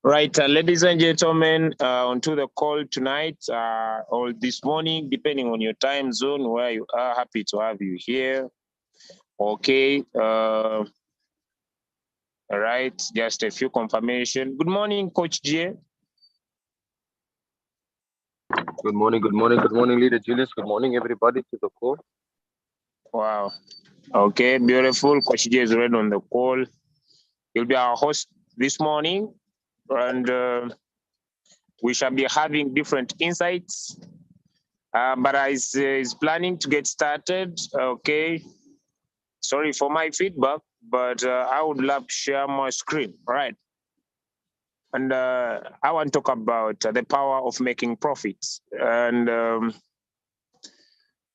Right, ladies and gentlemen, onto the call tonight or this morning, depending on your time zone where you are. Happy to have you here. Okay. All right, just a few confirmation. Good morning, Coach J. Good morning, Leader Julius. Good morning, everybody to the call. Wow. Okay, beautiful. Coach J is already on the call. He'll be our host this morning, and we shall be having different insights. But is planning to get started. Okay. Sorry for my feedback, but I would love to share my screen. All right. And I want to talk about the power of making profits. And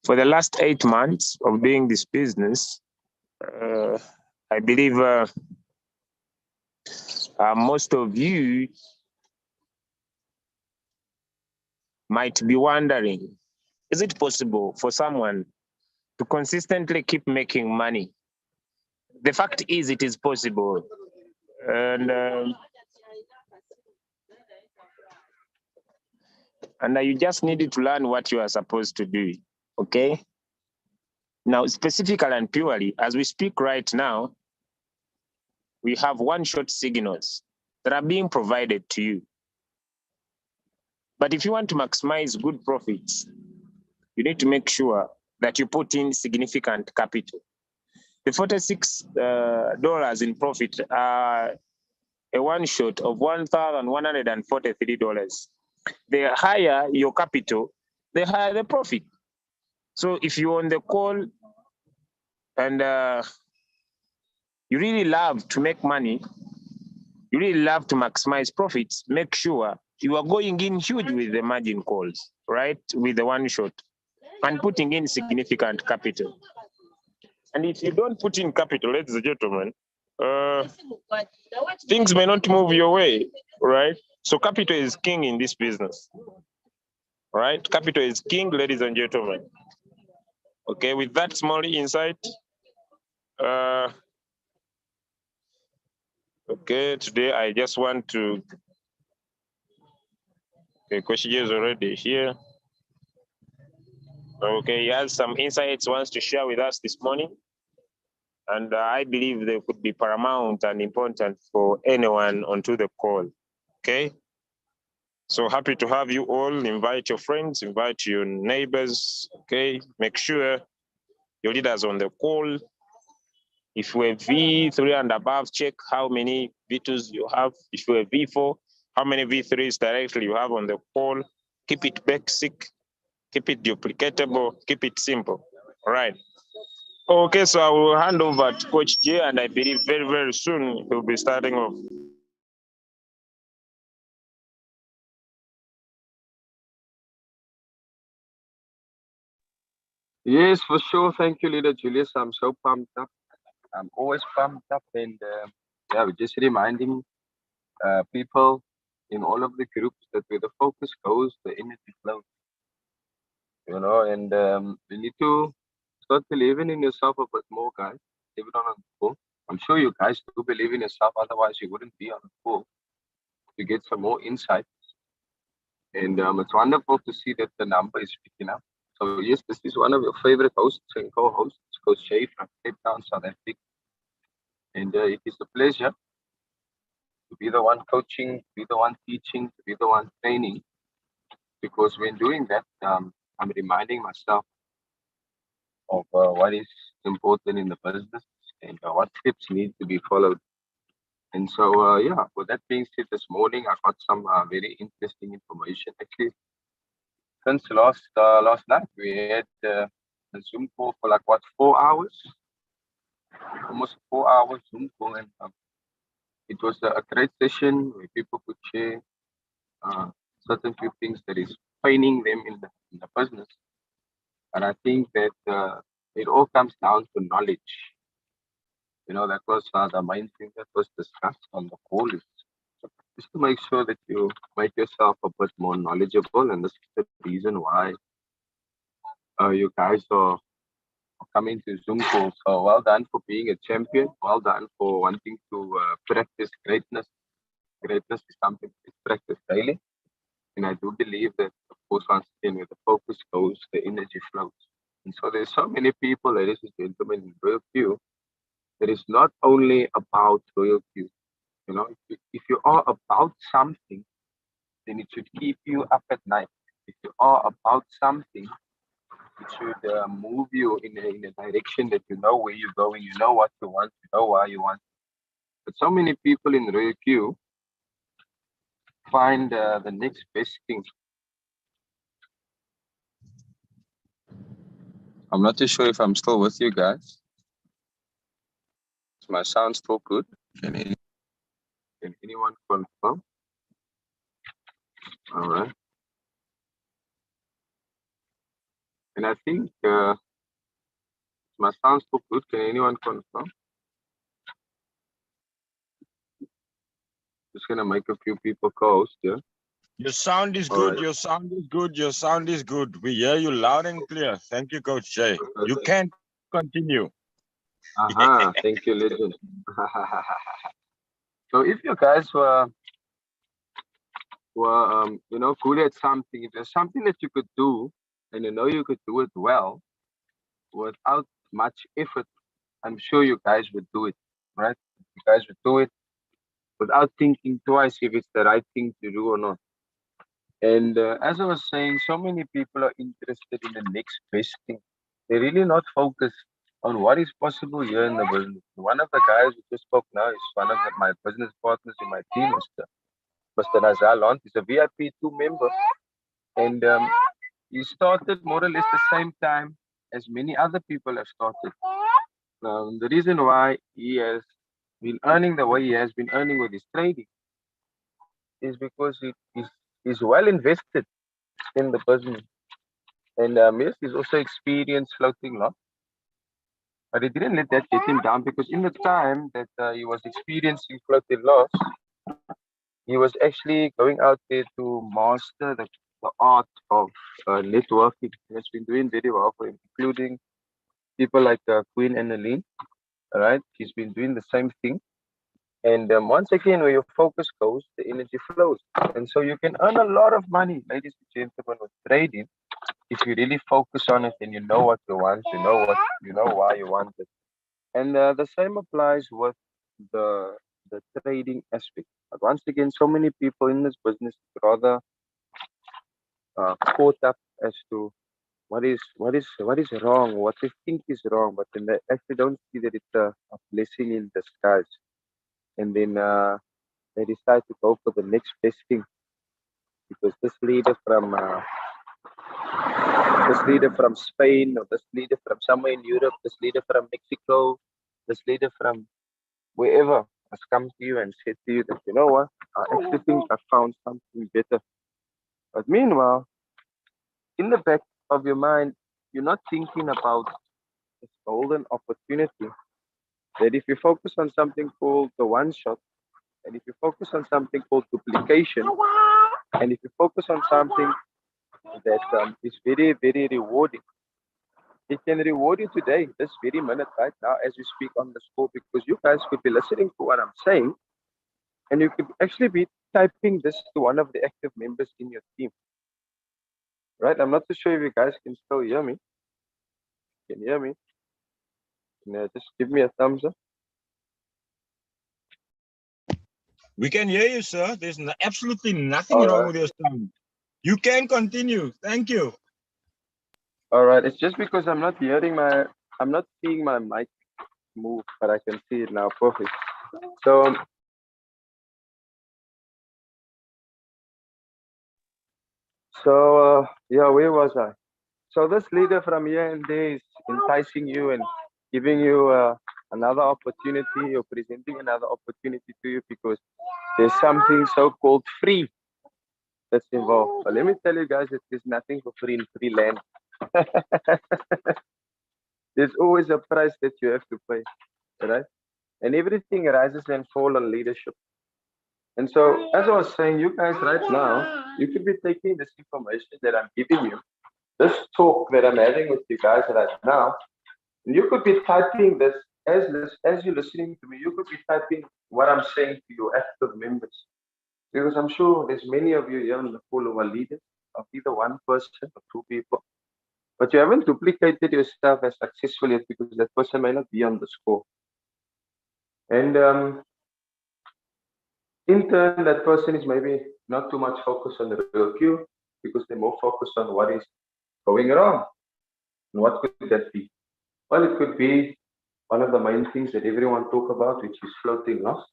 for the last 8 months of doing this business, I believe most of you might be wondering, is it possible for someone to consistently keep making money? The fact is, it is possible. And you just needed to learn what you are supposed to do, okay? Now, specifically and purely, as we speak right now, we have one-shot signals that are being provided to you. But if you want to maximize good profits, you need to make sure that you put in significant capital. The $46 in profit are a one-shot of $1,143. The higher your capital, the higher the profit. So if you're on the call and you really love to make money, you really love to maximize profits, make sure you are going in huge with the margin calls, right? With the one shot and putting in significant capital. And if you don't put in capital, ladies and gentlemen, things may not move your way, right? So capital is king in this business, right? Capital is king, ladies and gentlemen. Okay, with that small insight, okay, today I just want to, okay, Coach J is already here. Okay, he has some insights he wants to share with us this morning. And I believe they could be paramount and important for anyone onto the call, okay? So happy to have you all. Invite your friends, invite your neighbors, okay? Make sure your leaders on the call. If you're V3 and above, check how many V2s you have. If you're V4, how many V3s directly you have on the call. Keep it basic, keep it duplicatable, keep it simple, all right? Okay, so I will hand over to Coach J, and I believe very, very soon he'll be starting off. Yes, for sure. Thank you, Leader Julius. I'm so pumped up. I'm always pumped up, and yeah, we're just reminding people in all of the groups that where the focus goes, the energy flows. You know, and we need to start believing in yourself a bit more, guys. Even on the call. I'm sure you guys do believe in yourself, otherwise you wouldn't be on the call to get some more insight. And it's wonderful to see that the number is picking up. So yes, this is one of your favorite hosts and co-hosts, Coach Shay from Cape Town, South Africa. And it is a pleasure to be the one coaching, to be the one teaching, to be the one training. Because when doing that, I'm reminding myself of what is important in the business and what steps need to be followed. And so, yeah, with that being said, this morning I got some very interesting information. Actually, since last night, we had a Zoom call for like what, 4 hours? Almost 4 hours Zoom call, and it was a great session where people could share certain few things that is paining them in the business. And I think that it all comes down to knowledge. You know, that was the main thing that was discussed on the call, is just to make sure that you make yourself a bit more knowledgeable. And this is the reason why you guys are coming to Zoom calls. So well done for being a champion. Well done for wanting to practice greatness greatness is something that's practiced daily. And I do believe that, of course, once again, where the focus goes, the energy flows. And so there's so many people, ladies and gentlemen, in Royal Q, that is not only about Royal Q. You know, if you are about something, then it should keep you up at night. If you are about something, it should move you in a direction that you know where you're going, you know what you want, you know why you want. But so many people in Royal Q find the next best thing. I'm not too sure if I'm still with you guys. Is my sound still good? Can anyone confirm? All right. And I think my sound still good. Can anyone confirm? Just gonna make a few people co-host here. Your sound is good. Your sound is good. Your sound is good. We hear you loud and clear. Thank you, Coach Jay. You can continue. Thank you, legend. So if you guys were good at something, if there's something that you could do and you know you could do it well without much effort, I'm sure you guys would do it, right? You guys would do it without thinking twice if it's the right thing to do or not. And as I was saying, so many people are interested in the next best thing. They're really not focused on what is possible here in the business. One of the guys who just spoke now is one of my business partners in my team, Mr. Nazalon. He's a VIP2 member. And he started more or less the same time as many other people have started. The reason why he has been earning the way he has been earning with his trading is because he's well invested in the business. And yes, he's also experienced floating loss. But he didn't let that get him down, because in the time that he was experiencing floating loss, he was actually going out there to master the art of networking. He has been doing very well for him, including people like Queen Anneline. All right, he's been doing the same thing. And once again, where your focus goes, the energy flows. And so you can earn a lot of money, ladies and gentlemen, with trading. If you really focus on it and you know what you want, you know why you want it. And the same applies with the trading aspect. But once again, so many people in this business rather caught up as to what is wrong, what they think is wrong, but then they actually don't see that it's a blessing in disguise. And then they decide to go for the next best thing, because this leader from Spain, or this leader from somewhere in Europe, this leader from Mexico, this leader from wherever has come to you and said to you that, you know what, I actually think I found something better. But meanwhile, in the back of your mind, you're not thinking about this golden opportunity, that if you focus on something called the one shot, and if you focus on something called duplication, and if you focus on something that is very, very rewarding, it can reward you today, this very minute, right now, as we speak on this call, because you guys could be listening to what I'm saying, and you could actually be typing this to one of the active members in your team. Right? I'm not too sure if you guys can still hear me. Can you hear me? Just give me a thumbs up. We can hear you, sir. There's absolutely nothing wrong with your sound. You can continue. Thank you. All right. It's just because I'm not seeing my mic move, but I can see it now. Perfect. So yeah, where was I? So this leader from here and there is enticing you and giving you another opportunity, or presenting another opportunity to you, because there's something so-called free that's involved. But let me tell you guys that there's nothing for free in free land. There's always a price that you have to pay, right? And everything rises and falls on leadership. And so, as I was saying, you guys right now, you could be taking this information that I'm giving you, this talk that I'm having with you guys right now, and you could be typing this as you're listening to me. You could be typing what I'm saying to your active members. Because I'm sure there's many of you here on the call who are leaders of either one person or two people, but you haven't duplicated yourself as successfully yet because that person may not be on the score. And in turn, that person is maybe not too much focused on the real cue because they're more focused on what is going wrong. And what could that be? Well, it could be one of the main things that everyone talk about, which is floating loss,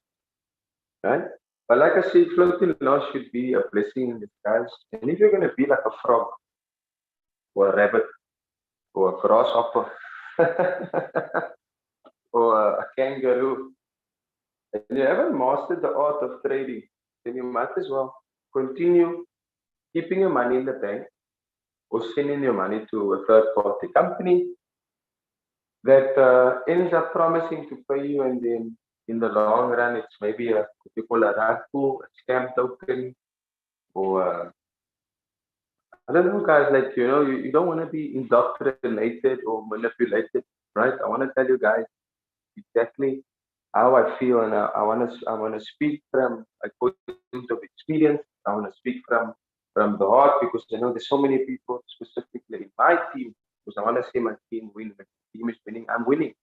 right? But like I said, floating loss should be a blessing in disguise. And if you're going to be like a frog or a rabbit or a grasshopper or a kangaroo, and you haven't mastered the art of trading, then you might as well continue keeping your money in the bank or sending your money to a third party company that ends up promising to pay you, and then in the long run, it's maybe what you call a rug pull, a scam token, or I don't know, guys. Like you don't want to be indoctrinated or manipulated, right? I want to tell you guys exactly how I feel, and I want to speak from a point of experience. I want to speak from the heart because I know there's so many people, specifically in my team, because I want to see my team win. When the team is winning, I'm winning.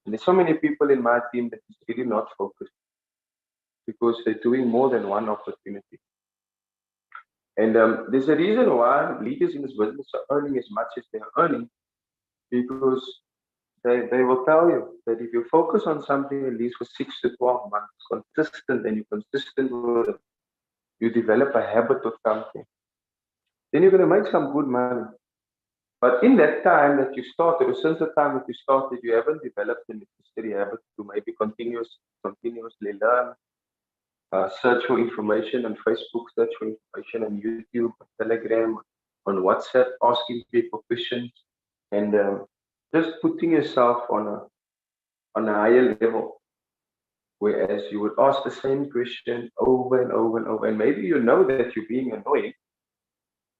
And there's so many people in my team that is really not focused because they're doing more than one opportunity. And there's a reason why leaders in this business are earning as much as they're earning because they will tell you that if you focus on something at least for 6 to 12 months, consistent, and you're consistent with it, you develop a habit of something, then you're going to make some good money. But in that time that you started, or since the time that you started, you haven't developed the necessary habit to maybe continuously learn, search for information on Facebook, search for information on YouTube, on Telegram, on WhatsApp, asking people questions, and just putting yourself on a higher level. Whereas you would ask the same question over and over and over, and maybe you know that you're being annoying,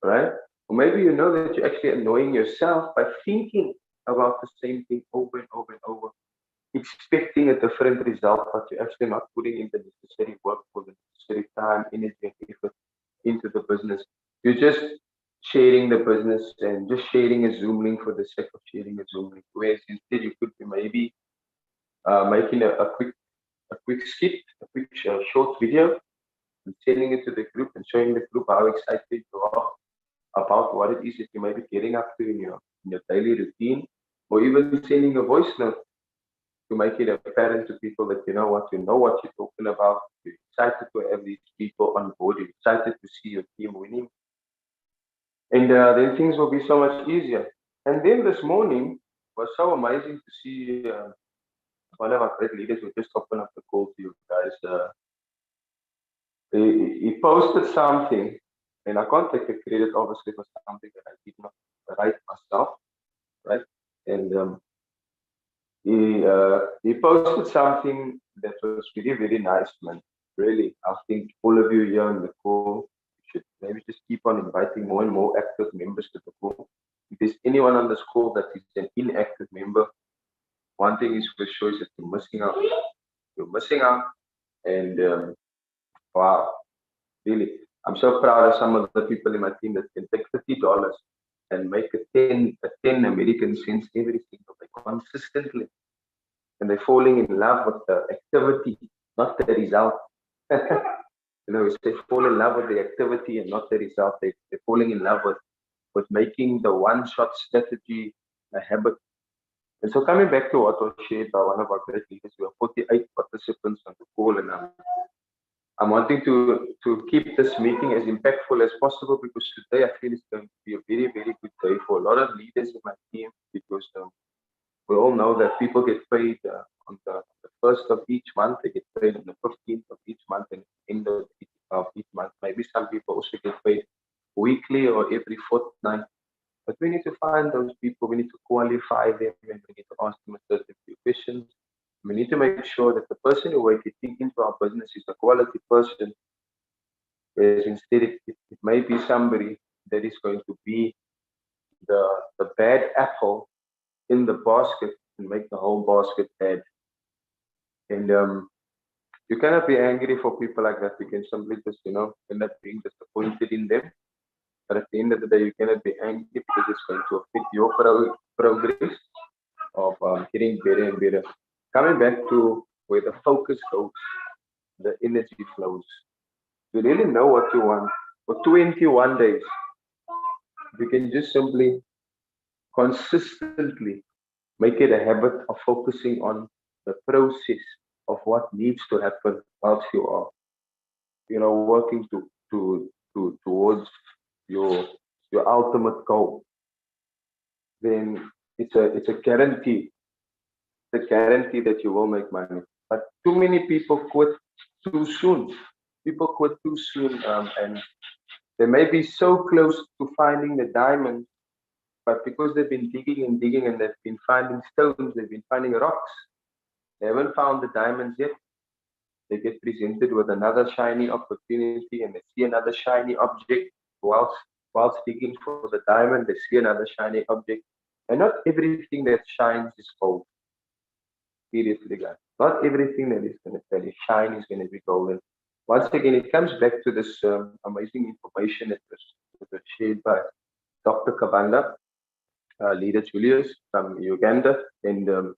right? Or maybe you know that you're actually annoying yourself by thinking about the same thing over and over and over, expecting a different result, but you're actually not putting in the necessary work for the necessary time, energy, and effort into the business. You're just sharing the business and just sharing a Zoom link for the sake of sharing a Zoom link. Whereas instead you could be maybe making a quick skit, a quick short video, and sending it to the group and showing the group how excited you are about what it is that you may be getting up to in your daily routine, or even sending a voice note to make it apparent to people that you know what you're talking about. You're excited to have these people on board. You're excited to see your team winning, and then things will be so much easier. And then this morning was so amazing to see one of our great leaders who just opened up the call to you guys. He posted something, and I can't take the credit obviously for something that I did not write myself, right? And he posted something that was really very nice, man. Really, I think all of you here on the call should maybe just keep on inviting more and more active members to the call. If there's anyone on this call that is an inactive member, one thing is for sure is that you're missing out. You're missing out, and wow, really, I'm so proud of some of the people in my team that can take $50 and make a 10 American cents every single day consistently. And they're falling in love with the activity, not the result. They fall in love with the activity and not the result. They're falling in love with making the one-shot strategy a habit. And so coming back to what was shared by one of our great leaders, we have 48 participants on the call, and I'm wanting to keep this meeting as impactful as possible because today I feel it's going to be a very, very good day for a lot of leaders in my team because we all know that people get paid on the first of each month. They get paid on the 15th of each month and end of each month. Maybe some people also get paid weekly or every fortnight. But we need to find those people. We need to qualify them, and we need to ask them a certain few questions. We need to make sure that the person who we're getting into our business is a quality person, whereas instead it may be somebody that is going to be the bad apple in the basket and make the whole basket bad. And You cannot be angry for people like that. You can simply just, end up being disappointed in them. But at the end of the day, you cannot be angry because it's going to affect your progress of getting better and better. Coming back to where the focus goes, the energy flows. You really know what you want. For 21 days, you can just simply consistently make it a habit of focusing on the process of what needs to happen whilst you are, working towards your ultimate goal. Then it's a guarantee. It's a guarantee that you will make money. But too many people quit too soon. People quit too soon, and they may be so close to finding the diamond, but because they've been digging and they've been finding stones, they've been finding rocks, they haven't found the diamonds yet. They get presented with another shiny opportunity and they see another shiny object. Whilst digging for the diamond, they see another shiny object. And not everything that shines is gold. Seriously, guys. Not everything that is shine is going to be golden. Once again, it comes back to this amazing information that was shared by Dr. Kabanda, leader Julius from Uganda. And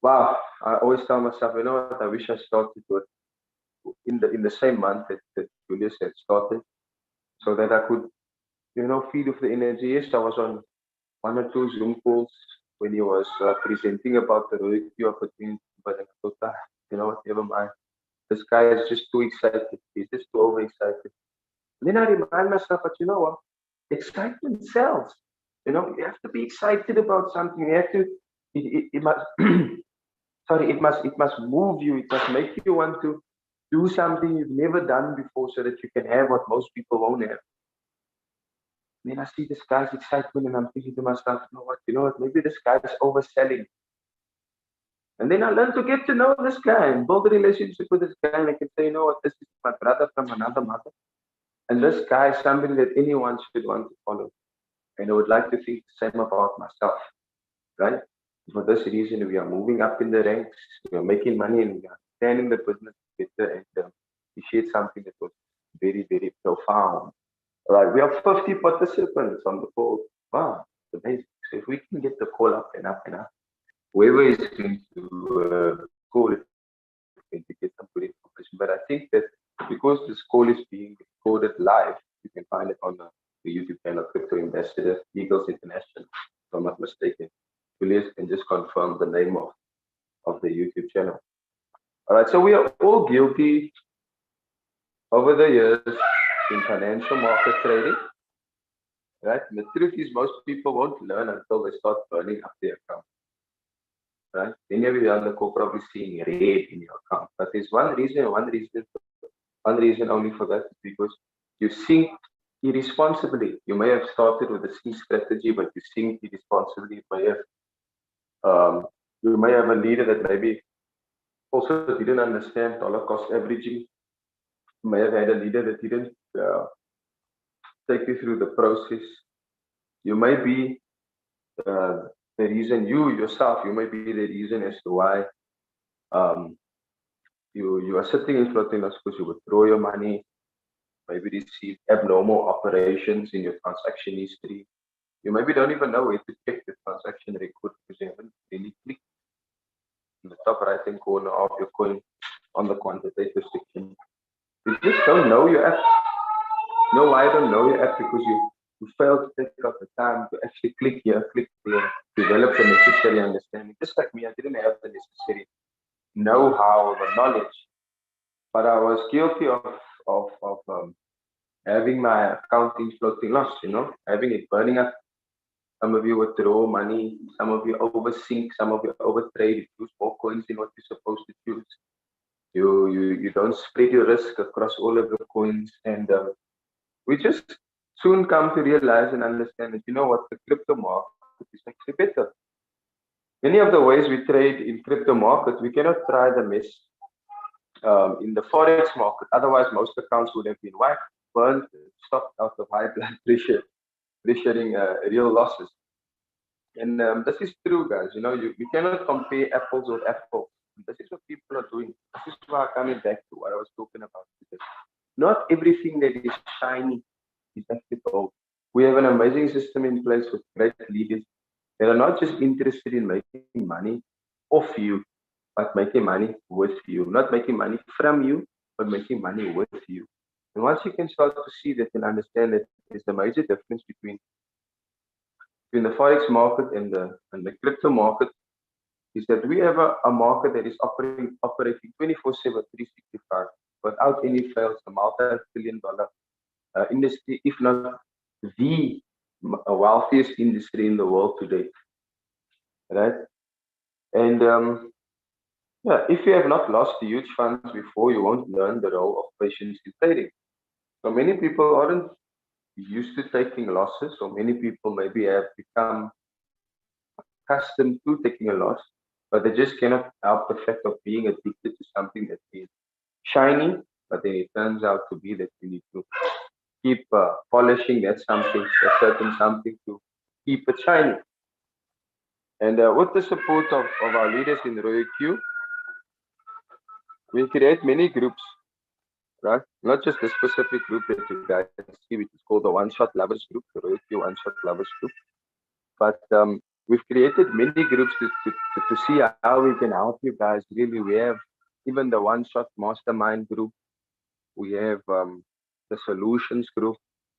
wow, I always tell myself, you know what, I wish I started with in the same month that Julius had started, so that I could, feed off the energy. Yes, I was on one or two Zoom calls when he was presenting about the royalty opportunity, but I thought, you know what, never mind. This guy is just too excited. He's just too overexcited. And then I remind myself that, you know what, excitement sells. You have to be excited about something. You have to, it must, sorry, it must move you. It must make you want to do something you've never done before so that you can have what most people won't have. Then I see this guy's excitement and I'm thinking to myself, you know what, maybe this guy is overselling. And then I learn to get to know this guy and build a relationship with this guy. And I can say, you know what, this is my brother from another mother. And this guy is somebody that anyone should want to follow. And I would like to think the same about myself, right? For this reason, we are moving up in the ranks, we are making money, and we are understanding the business better. And we shared something that was very, very profound. Right, we have 50 participants on the call. Wow, it's amazing. So if we can get the call up and up and up, whoever is going to call it, going to get some good information. But I think that because this call is being recorded live, you can find it on the YouTube channel Crypto Ambassador Eagles International, if I'm not mistaken. Julius can just confirm the name of the YouTube channel. All right, so we are all guilty over the years in financial market trading, right? And the truth is, most people won't learn until they start burning up their account, right? Many of you on the call probably seeing red in your account, but there's one reason only for that, is because you think irresponsibly. You may have started with a C strategy, but you think irresponsibly. You may have a leader that maybe also didn't understand dollar cost averaging. You may have had a leader that didn't take you through the process. You may be the reason, you may be the reason as to why you are sitting in floating loss because you withdraw your money, maybe receive abnormal operations in your transaction history. You maybe don't even know where to check the transaction record because you haven't really clicked in the top right hand corner of your coin on the quantitative section. You just don't know your app. No, I don't know your app because you failed to take up the time to actually click here, click there, develop the necessary understanding. Just like me, I didn't have the necessary know-how or the knowledge, but I was guilty of having my account in floating loss, having it burning up. Some of you withdraw money, some of you oversink, some of you overtrade, you use more coins than what you're supposed to choose. You don't spread your risk across all of the coins, and we just soon come to realize and understand that, the crypto market is actually better. Many of the ways we trade in crypto market, we cannot try the mess in the forex market. Otherwise, most accounts would have been wiped, burned, stopped out of high blood pressure, pressuring real losses. And this is true, guys. You cannot compare apples with apples. This is what people are doing. This is why I'm coming back to what I was talking about today. Not everything that is shiny is actually gold. We have an amazing system in place with great leaders that are not just interested in making money off you, but making money with you. Not making money from you, but making money with you. And once you can start to see that and understand that there's a major difference between the forex market and the crypto market, is that we have a market that is operating 24/7, 365, without any fails, a multi-billion dollar industry, if not the wealthiest industry in the world today, right? And yeah, if you have not lost huge funds before, you won't learn the role of patience in trading. So many people aren't used to taking losses, or many people maybe have become accustomed to taking a loss, but they just cannot help the fact of being addicted to something that is shiny, but then it turns out to be that you need to keep polishing that something, a certain something to keep it shiny. And with the support of our leaders in Royal Q, we create many groups, right? Not just the specific group that you guys see, which is called the One Shot Lovers Group, the Royal Q One Shot Lovers Group, but we've created many groups to see how we can help you guys. Really, we have even the One Shot Mastermind group. We have the Solutions group.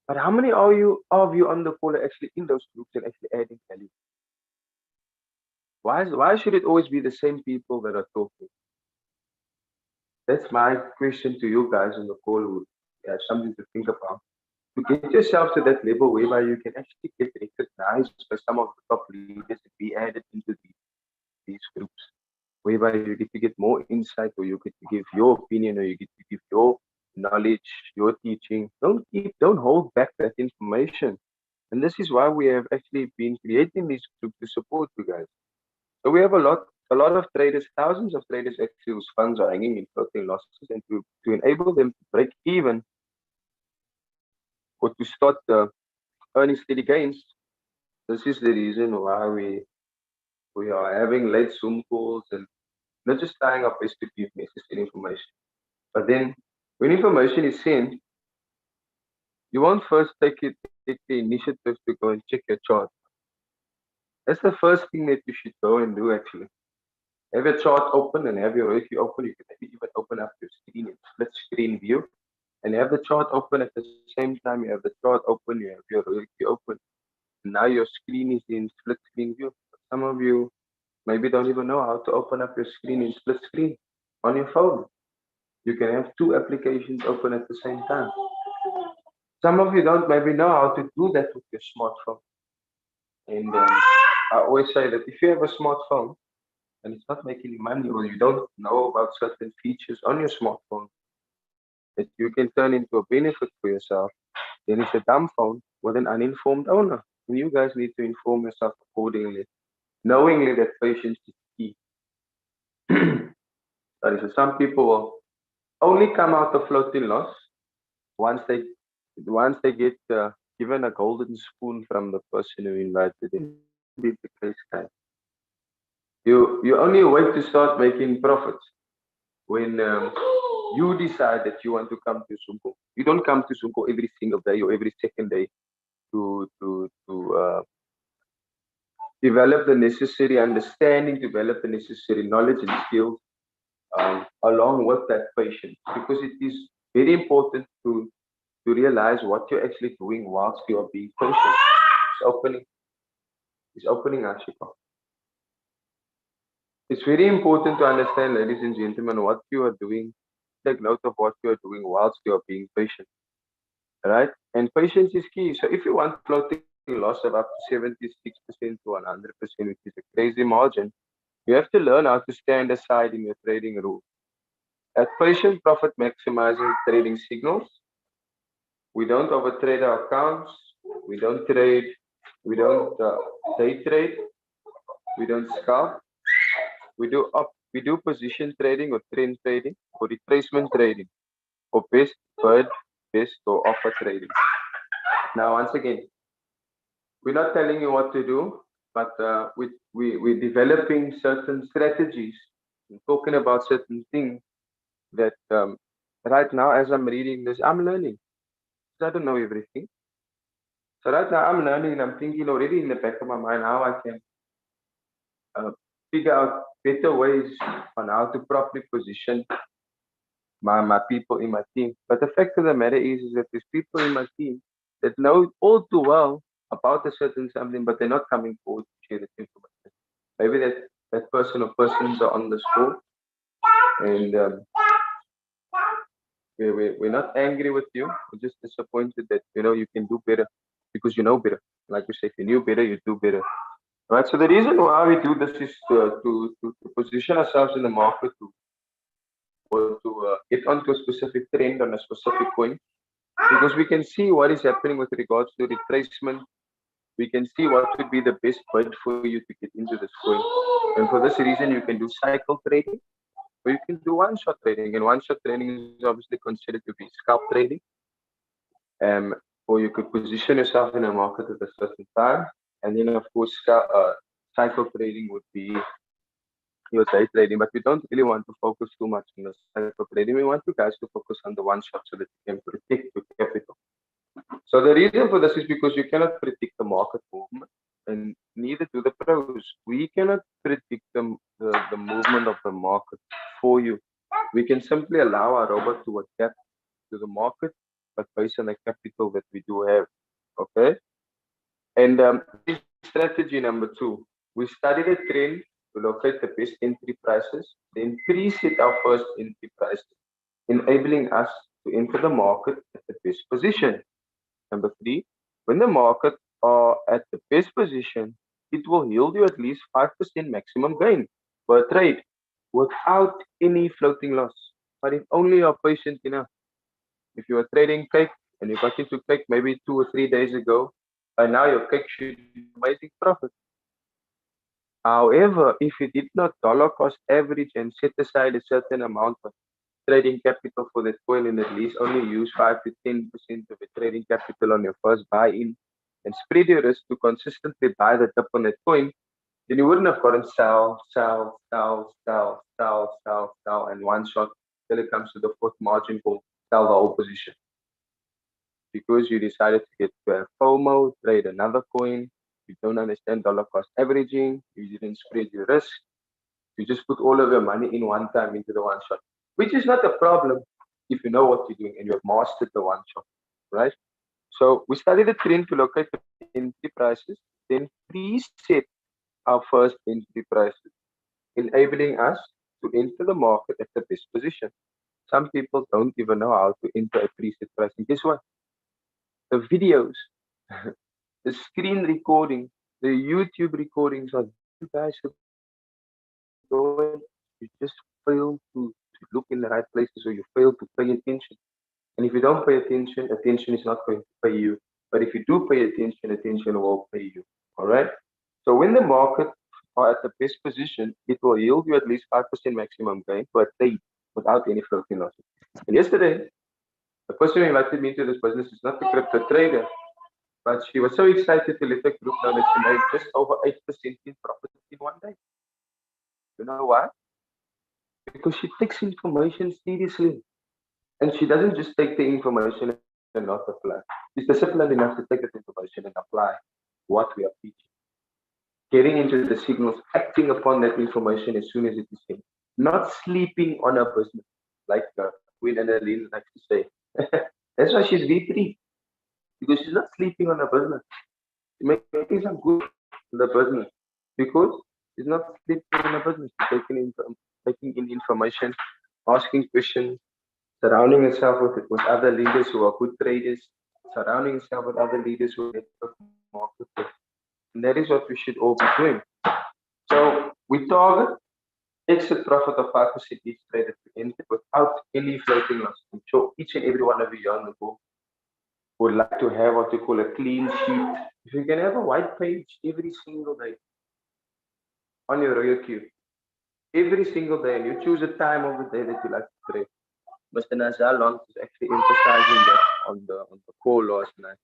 But how many are you of you on the call are actually in those groups and actually adding value? Why should it always be the same people that are talking? That's my question to you guys on the call who have something to think about. To get yourself to that level whereby you can actually get recognized by some of the top leaders that we added into these groups, whereby you get to get more insight, or you get to give your opinion, or you get to give your knowledge, your teaching. Don't hold back that information. And this is why we have actually been creating these groups to support you guys. So we have a lot of traders, thousands of traders actually whose funds are hanging in floating losses, and to enable them to break even or to start earning steady gains. This is the reason why we are having late Zoom calls and not just trying our best to give necessary information. But then when information is sent, you won't first take the initiative to go and check your chart. That's the first thing that you should go and do actually. Have your chart open and have your review open. You can maybe even open up your screen in split screen view and have the chart open at the same time. You have the chart open, you have your review open. And now your screen is in split screen view. Some of you maybe don't even know how to open up your screen in split screen on your phone. You can have two applications open at the same time. Some of you don't maybe know how to do that with your smartphone. And I always say that if you have a smartphone and it's not making you money, or you don't know about certain features on your smartphone that you can turn into a benefit for yourself, then it's a dumb phone with an uninformed owner. And you guys need to inform yourself accordingly, knowingly that patience is key. That is, some people will only come out of floating loss once they get given a golden spoon from the person who invited them. Be the case, guys. You only wait to start making profits when you decide that you want to come to Sumko. You don't come to Sumko every single day or every second day to develop the necessary understanding, develop the necessary knowledge and skills along with that patience, because it is very important to realize what you're actually doing whilst you are being patient. It's opening Ashika. It's very important to understand, ladies and gentlemen, what you are doing. Take note of what you are doing whilst you are being patient. Right? And patience is key. So if you want floating loss of up to 76% to 100%, which is a crazy margin, you have to learn how to stand aside in your trading rule. At patient profit maximizing trading signals, we don't overtrade our accounts. We don't trade. We don't day trade. We don't scalp. We do position trading or trend trading or retracement trading or best bid, best or offer trading. Now, once again, we're not telling you what to do, but we're developing certain strategies talking about certain things that right now, as I'm reading this, I'm learning. I don't know everything. So right now, I'm learning and I'm thinking already in the back of my mind how I can figure out better ways on how to properly position my people in my team. But the fact of the matter is that there's people in my team that know all too well about a certain something, but they're not coming forward to share this information. Maybe that person or persons are on the score, and we're not angry with you. We're just disappointed that you can do better because you know better. Like we say, if you knew better, you do better. Right. So the reason why we do this is to position ourselves in the market or to get onto a specific trend on a specific coin, because we can see what is happening with regards to retracement. We can see what would be the best bid for you to get into this coin. And for this reason, you can do cycle trading or you can do one-shot trading. And one-shot trading is obviously considered to be scalp trading. Or you could position yourself in a market at a certain time. And then, of course, cycle trading would be your day trading. But we don't really want to focus too much on the cycle trading. We want you guys to focus on the one-shot so that you can protect your capital. So the reason for this is because you cannot predict the market movement, and neither do the pros. We cannot predict the movement of the market for you. We can simply allow our robot to adapt to the market, but based on the capital that we do have. Okay? And strategy number 2. We study the trend to locate the best entry prices, then preset our first entry prices, enabling us to enter the market at the best position. Number 3, when the market are at the best position, it will yield you at least 5% maximum gain per trade without any floating loss. But if only you're patient enough. If you are trading cake and you got into cake maybe 2 or 3 days ago, by now your cake should be amazing profit. However, if you did not dollar cost average and set aside a certain amount of trading capital for that coin and at least only use 5 to 10% of the trading capital on your first buy-in and spread your risk to consistently buy the dip on that coin, then you wouldn't have gotten sell, and one shot till it comes to the fourth margin call, sell the whole position. Because you decided to get to a FOMO, trade another coin, you don't understand dollar cost averaging, you didn't spread your risk, you just put all of your money in one time into the one shot, which is not a problem if you know what you're doing and you have mastered the one shot, right? So we study the trend to locate the entry prices, then preset our first entry prices, enabling us to enter the market at the best position. Some people don't even know how to enter a preset price. And guess what? The videos, the screen recording, the YouTube recordings are you guys doing. You just fail to look in the right places or you fail to pay attention. And if you don't pay attention, attention is not going to pay you. But if you do pay attention, attention will pay you. All right. So when the market are at the best position, it will yield you at least 5% maximum gain per trade without any floating losses. And yesterday, the person who invited me into this business is not a crypto trader, but she was so excited to let the group know that she made just over 8% in profit in one day. You know why? Because she takes information seriously. And she doesn't just take the information and not apply. She's disciplined enough to take that information and apply what we are teaching. Getting into the signals, acting upon that information as soon as it is in. Not sleeping on her business, like Queen Annalene likes to say. That's why she's V3. Because she's not sleeping on her business. She's making some good in the business. Because she's not sleeping on her business. She's taking in information, asking questions, surrounding herself with other leaders who are good traders, surrounding herself with other leaders who are market. And that is what we should all be doing. So we target exit profit of 5% each trade that we enter without any floating loss. I'm sure each and every one of you on the board would like to have what you call a clean sheet. If you can have a white page every single day on your royal queue, every single day, and you choose a time of the day that you like to trade. Mr. Nazar Lons is actually emphasizing that on the call last night.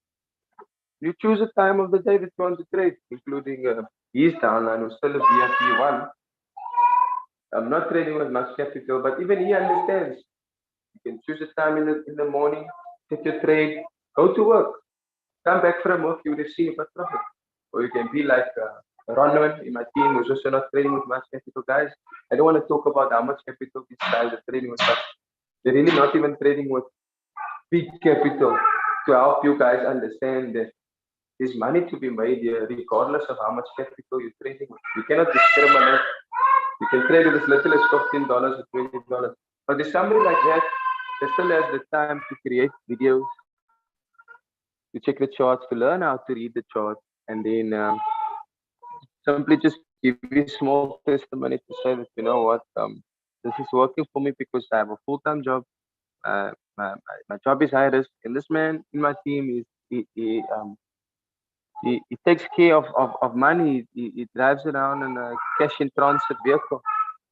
You choose a time of the day that you want to trade, including his downline, who's still a VIP1. I'm not trading with much capital, but even he understands. You can choose a time in the morning, take your trade, go to work, come back from work, you receive a profit. Or you can be like Ronwen in my team, who's also not trading with much capital. Guys, I don't want to talk about how much capital these guys are trading with, but they're really not even trading with big capital to help you guys understand that there's money to be made here, regardless of how much capital you're trading with. You cannot discriminate. You can trade with as little as $15 or $20. But there's somebody like that that still has the time to create videos, to check the charts, to learn how to read the chart, and then simply just give you small testimony to say that, you know what, this is working for me because I have a full-time job. My job is high risk, and this man in my team is he takes care of money. He drives around in a cash in transit vehicle,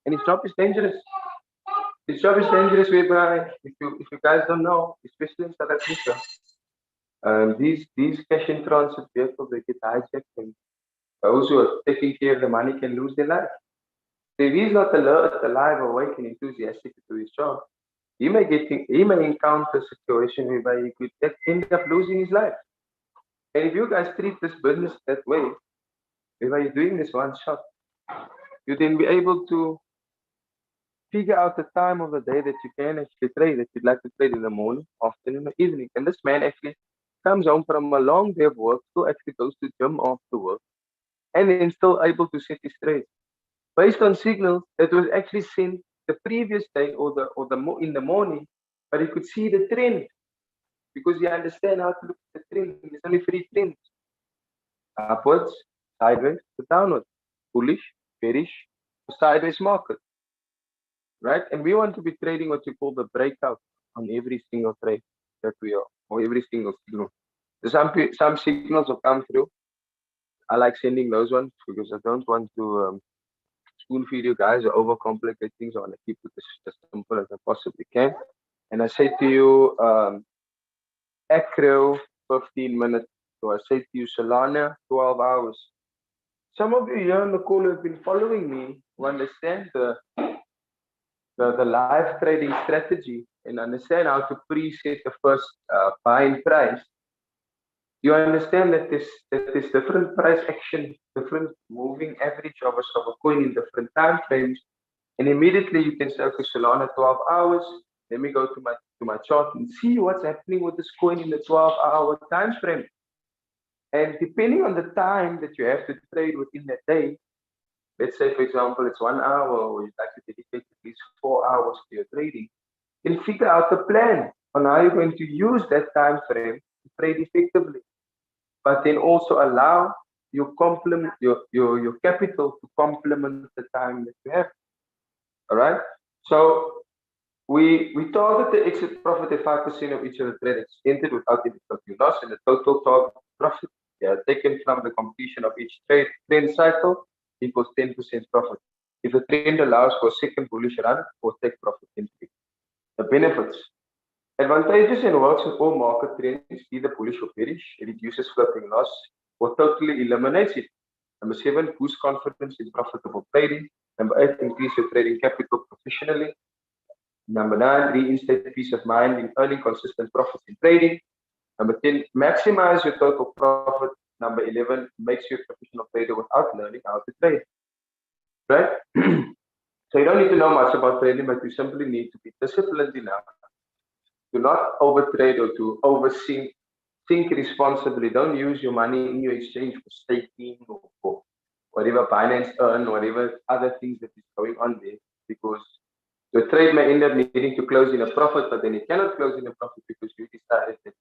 and his job is dangerous. His job is dangerous, whereby if you guys don't know, especially in South Africa, these cash in transit vehicles, they get hijacked, and those who are taking care of the money can lose their life. So if he's not alert, alive, awake, and enthusiastic to do his job, he may encounter a situation whereby he could end up losing his life. And if you guys treat this business that way, whereby you're doing this one shot, you then be able to figure out the time of the day that you can actually trade, that you'd like to trade in the morning, afternoon, or evening. And this man actually comes home from a long day of work, still actually goes to gym after work, and then still able to set his trades based on signals that was actually sent the previous day or in the morning, but he could see the trend because he understand how to look at the trend. There's only three trends: upwards, sideways, to downwards, bullish, bearish, sideways market, right? And we want to be trading what you call the breakout on every single trade that we are, or every single signal. Some signals will come through. I like sending those ones because I don't want to spoon feed you guys or overcomplicate things. I want to keep it as simple as I possibly can. And I say to you, Acro, 15 minutes. So I say to you, Solana, 12 hours. Some of you here on the call who have been following me who understand the live trading strategy and understand how to preset the first buying price. You understand that there's different price action, different moving average of a coin in different time frames, and immediately you can say, okay, Solana 12 hours. Let me go to my chart and see what's happening with this coin in the 12-hour time frame. And depending on the time that you have to trade within that day, let's say for example it's 1 hour, or you'd like to dedicate at least 4 hours to your trading, then figure out a plan on how you're going to use that time frame to trade effectively, but then also allow your capital to complement the time that you have. All right. So we target the exit profit at 5% of each of the trades entered without any total loss, and the total target profit taken from the completion of each trend cycle equals 10% profit. If the trend allows for a second bullish run, or take profit entry. The benefits. Advantages and works with all market trends, either bullish or bearish. It reduces floating loss or totally eliminates it. Number 7, boost confidence in profitable trading. Number 8, increase your trading capital professionally. Number 9, reinstate peace of mind in earning consistent profits in trading. Number 10, maximize your total profit. Number 11, makes you a professional trader without learning how to trade. Right? So you don't need to know much about trading, but you simply need to be disciplined enough to not overtrade or to overthink. Think responsibly. Don't use your money in your exchange for staking or for whatever Binance earn, whatever other things that is going on there, because the trade may end up needing to close in a profit, but then it cannot close in a profit because you decided that,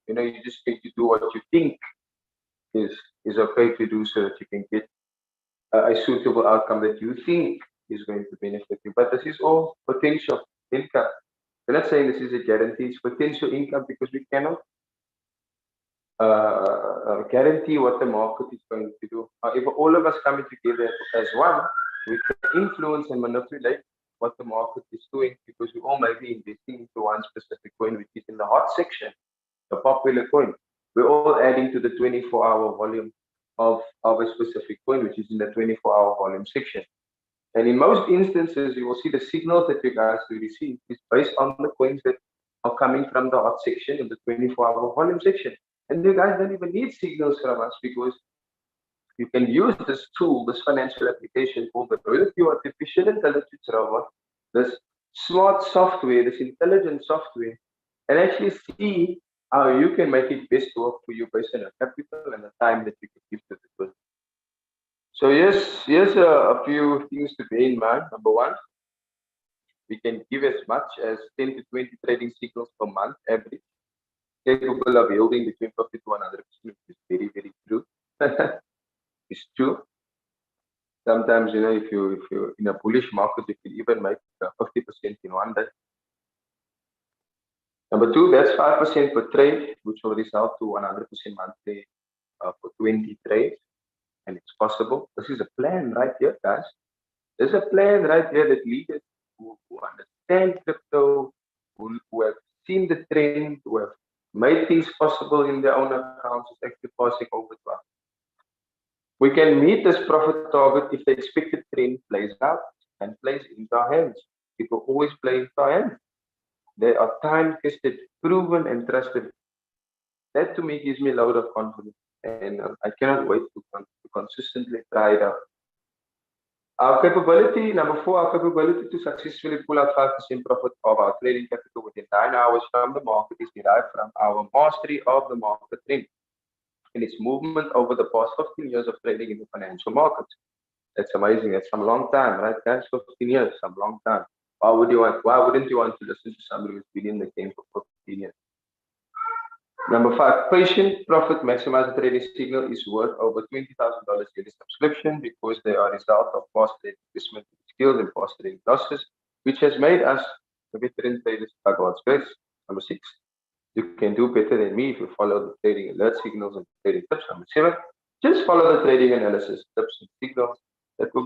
you know, you just need to do what you think is okay to do so that you can get a suitable outcome that you think is going to benefit you. But this is all potential income. We're not saying this is a guarantee. It's potential income because we cannot guarantee what the market is going to do. However, all of us coming together as one, we can influence and manipulate what the market is doing, because we all may be investing into one specific coin, which is in the hot section, the popular coin. We're all adding to the 24-hour volume of a specific coin, which is in the 24-hour volume section. And in most instances, you will see the signals that you guys will receive is based on the coins that are coming from the hot section in the 24-hour volume section. And you guys don't even need signals from us because you can use this tool, this financial application called the Reality Artificial Intelligence Robot, this smart software, this intelligent software, and actually see how you can make it best work for you based on your capital and the time that you can give to the business. So here's a few things to bear in mind. Number one, we can give as much as 10 to 20 trading signals per month average, capable of yielding between 50 to 100%, which is very, very true. It's true. Sometimes, if you're in a bullish market, you can even make 50% in one day. Number two, that's 5% per trade, which will result to 100% monthly for 20 trades. And it's possible. This is a plan right here, guys. There's a plan right here that leaders who understand crypto, who have seen the trend, who have made things possible in their own accounts, is actually passing over to us. We can meet this profit target if the expected trend plays out and plays into our hands. It will always play into our hands. They are time-tested, proven, and trusted. That to me gives me a load of confidence, and I cannot wait to consistently try it out. Our capability, number four, our capability to successfully pull out 5% profit of our trading capital within 9 hours from the market is derived from our mastery of the market trend and its movement over the past 15 years of trading in the financial markets. That's amazing. That's some long time, right, guys? 15 years, some long time. Why wouldn't you want to listen to somebody who's been in the game for 15 years? Number five, patient profit maximizer trading signal is worth over $20,000 yearly subscription because they are a result of past investment skills and past trading losses, which has made us a veteran traders by God's grace. Number six, you can do better than me if you follow the trading alert signals and trading tips. Number seven, just follow the trading analysis tips and signals that will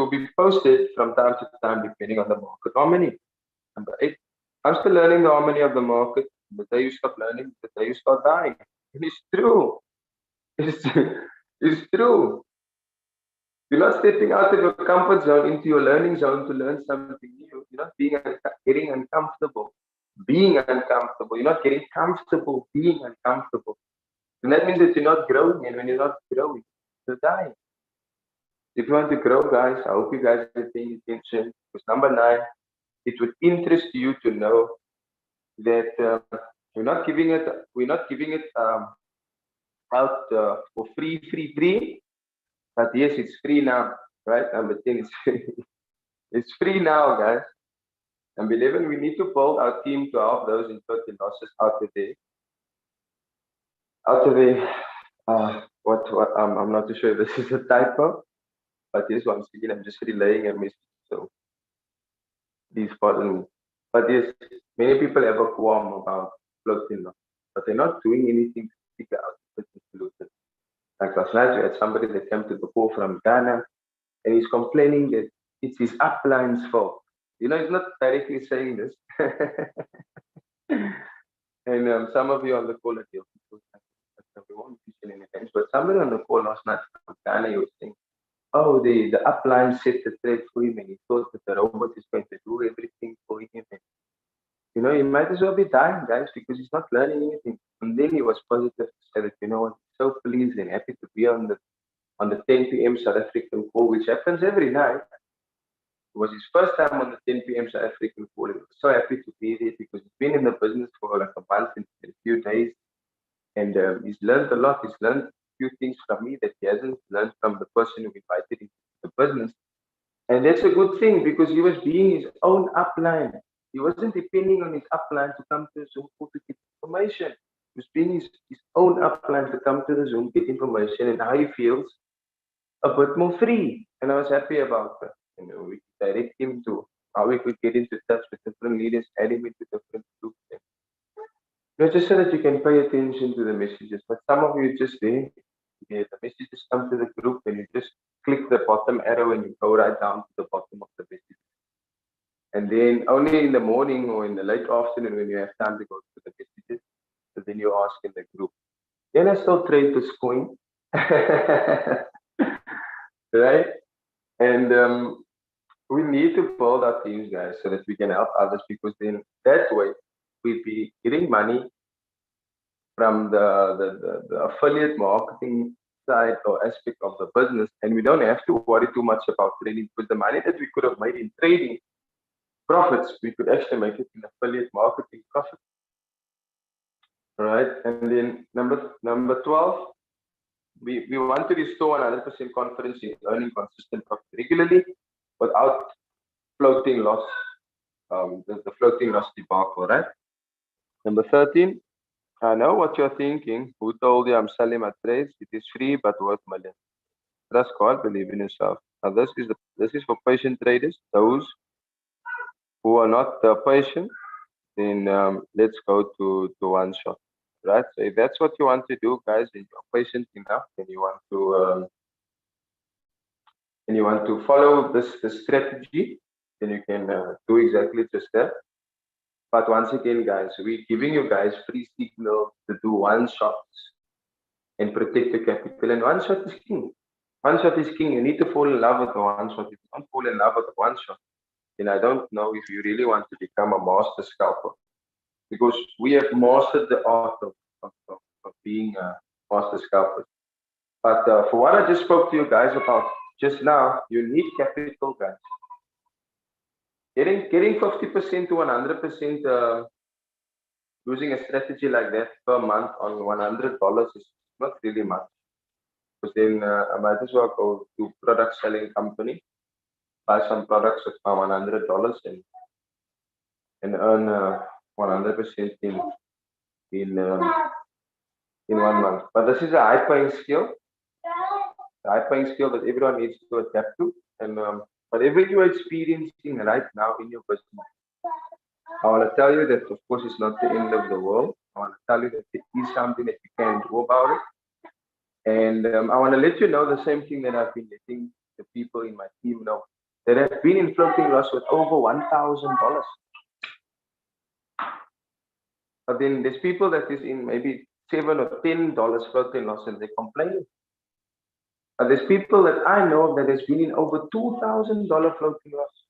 be posted from time to time depending on the market harmony. Number eight, I'm still learning the harmony of the market. The day you stop learning, the day you start dying. And it's true. It's true. You're not stepping out of your comfort zone into your learning zone to learn something new. You're not getting uncomfortable. Being uncomfortable. You're not getting comfortable being uncomfortable. And that means that you're not growing. And when you're not growing, you're dying. If you want to grow, guys, I hope you guys are paying attention. Because number 9, it would interest you to know that we're not giving it out for free. But yes, it's free now, right? Number 10 is free. It's free now, guys. Number 11, we need to build our team to help those in total losses out of there. I'm not too sure if this is a typo, but yes, once again, I'm just relaying a message. So please pardon me. But yes, many people have a qualm about floating loss, but they're not doing anything to figure out the solution. Like last night, we had somebody that came to the call from Ghana, and he's complaining that it's his upline's fault. He's not directly saying this. And some of you on the call are guilty. We won't mention any names, but somebody on the call last night from Ghana, he was saying, oh, the upline set the trade for him, and he thought that the robot is going to do everything for him. And, he might as well be dying, guys, because he's not learning anything. And then he was positive to say that, I'm so pleased and happy to be on the 10 p.m. South African call, which happens every night. It was his first time on the 10 p.m. South African call. He was so happy to be there because he's been in the business for like a month and a few days. And he's learned a lot. He's learned a few things from me that he hasn't learned from the person who invited him to the business. And that's a good thing because he was being his own upline. He wasn't depending on his upline to come to the Zoom call to get information. He was being his own upline to come to the Zoom, get information, and how he feels a bit more free. And I was happy about that. We direct him to how we could get into touch with different leaders, add him into different groups. Just so that you can pay attention to the messages. But some of you just there, the messages come to the group and you just click the bottom arrow and you go right down to the bottom of the message. And then only in the morning or in the late afternoon when you have time to go to the messages, so then you ask in the group, can I still trade this coin? Right? And we need to build our teams, guys, so that we can help others, because then that way we'd be getting money from the affiliate marketing side or aspect of the business, and we don't have to worry too much about trading, because the money that we could have made in trading profits, we could actually make it in affiliate marketing profit. All right, and then number 12, we want to restore 100% confidence in earning consistent profit regularly without floating loss, the floating loss debacle, right? Number 13, I know what you're thinking. Who told you I'm selling my trades? It is free but worth millions. Trust God, believe in yourself. Now this is for patient traders. Those who are not patient, then let's go to one shot, right? So if that's what you want to do, guys, and you're patient enough, and you want to follow this strategy, then you can do exactly just that. But once again, guys, we're giving you guys free signal to do one shots and protect your capital. And one shot is king. One shot is king. You need to fall in love with the one shot. If you don't fall in love with the one shot, then I don't know if you really want to become a master scalper. Because we have mastered the art of being a master scalper. But for what I just spoke to you guys about just now, you need capital, guys. Getting 50% to 100% using a strategy like that per month on $100 is not really much. Because then I might as well go to product selling company, buy some products with my $100 and earn 100% in 1 month. But this is a high-paying skill. A high-paying skill that everyone needs to adapt to. And whatever you're experiencing right now in your business, I want to tell you that, of course, it's not the end of the world. I want to tell you that there is something that you can do about it. And I want to let you know the same thing that I've been letting the people in my team know, that have been in floating loss with over $1,000. But then there's people that is in maybe $7 or $10 floating loss and they're complaining. But there's people that I know that has been in over $2,000 floating loss.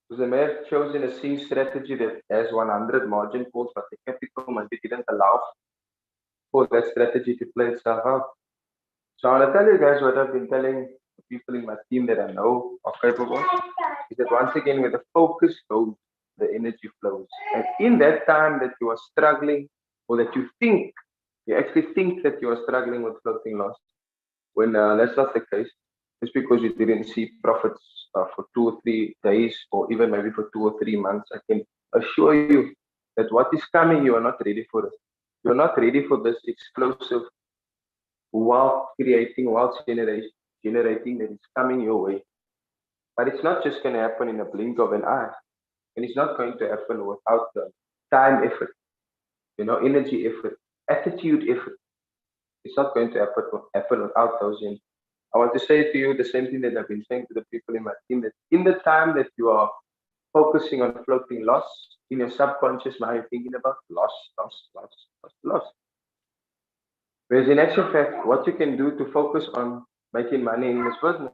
Because they may have chosen a C strategy that has 100 margin calls, but the capital maybe didn't allow for that strategy to play itself out. So I want to tell you guys what I've been telling the people in my team that I know are capable, is that once again, where the focus goes, the energy flows. And in that time that you are struggling, or that you actually think that you are struggling with floating loss, when that's not the case, it's because you didn't see profits for 2 or 3 days, or even maybe for 2 or 3 months. I can assure you that what is coming, you are not ready for it. You're not ready for this explosive wealth creating, wealth generating that is coming your way. But it's not just going to happen in a blink of an eye. And it's not going to happen without the time effort, energy effort, attitude effort. It's not going to happen without those. And I want to say to you the same thing that I've been saying to the people in my team, that in the time that you are focusing on floating loss, in your subconscious mind, you're thinking about loss. Whereas in actual fact, what you can do to focus on making money in this business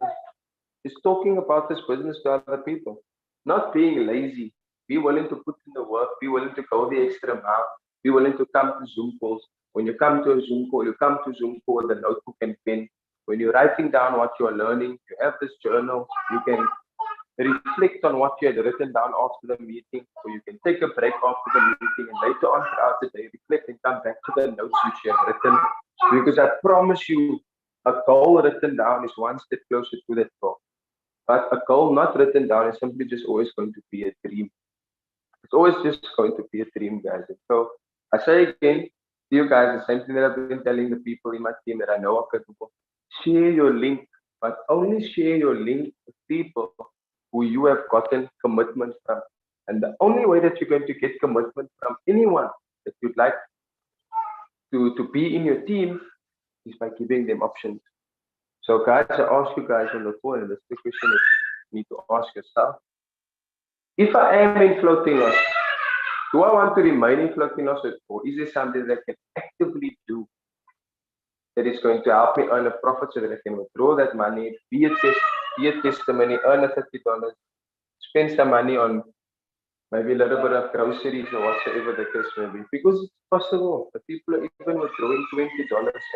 is talking about this business to other people, not being lazy. Be willing to put in the work, be willing to go the extra mile, be willing to come to Zoom calls. When you come to a Zoom call, you come to Zoom call with a notebook and pen. When you're writing down what you're learning, you have this journal, you can reflect on what you had written down after the meeting, or you can take a break after the meeting and later on throughout the day, reflect and come back to the notes which you have written. Because I promise you, a goal written down is one step closer to that goal. But a goal not written down is simply just always going to be a dream. It's always just going to be a dream, guys. And so I say again to you guys, the same thing that I've been telling the people in my team that I know are capable. Share your link, but only share your link with people who you have gotten commitment from. And the only way that you're going to get commitment from anyone that you'd like to be in your team is by giving them options. So guys, I ask you guys on the phone, and that's the question that you need to ask yourself. If I am in floating loss, do I want to remain in floating loss, or is there something that I can actively do that is going to help me earn a profit so that I can withdraw that money, be a test, be a testimony, earn a $30, spend some money on maybe a little bit of groceries or whatsoever the case may be. Because it's possible. The people are even withdrawing $20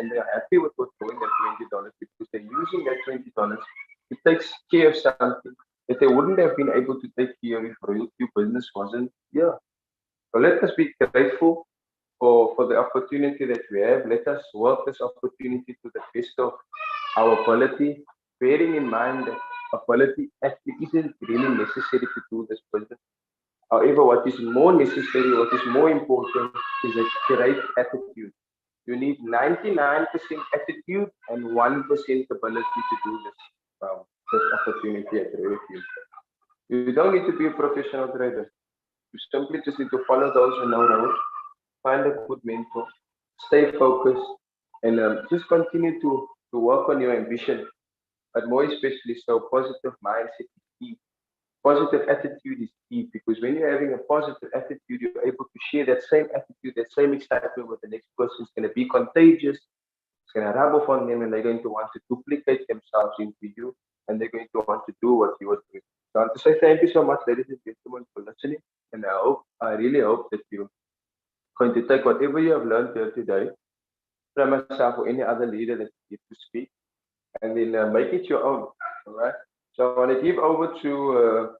and they're happy with withdrawing that $20 because they're using that $20 to take care of something that they wouldn't have been able to take care of if royalty business wasn't here. So let us be grateful for the opportunity that we have. Let us work this opportunity to the best of our ability, bearing in mind that ability actually isn't really necessary to do this business. However, what is more necessary, what is more important, is a great attitude. You need 99% attitude and 1% ability to do this opportunity at Review. You don't need to be a professional trader. You simply just need to follow those who know road, find a good mentor, stay focused, and just continue to work on your ambition. But more especially so, positive mindset is key. Positive attitude is key because when you're having a positive attitude, you're able to share that same attitude, that same excitement with the next person. It's going to be contagious. It's going to rub off on them, and they're going to want to duplicate themselves into you, and they're going to want to do what you are doing. So I want to say thank you so much, ladies and gentlemen, for listening. And I really hope that you're going to take whatever you have learned here today from myself or any other leader that you get to speak, and then make it your own. All right. So I want to give over to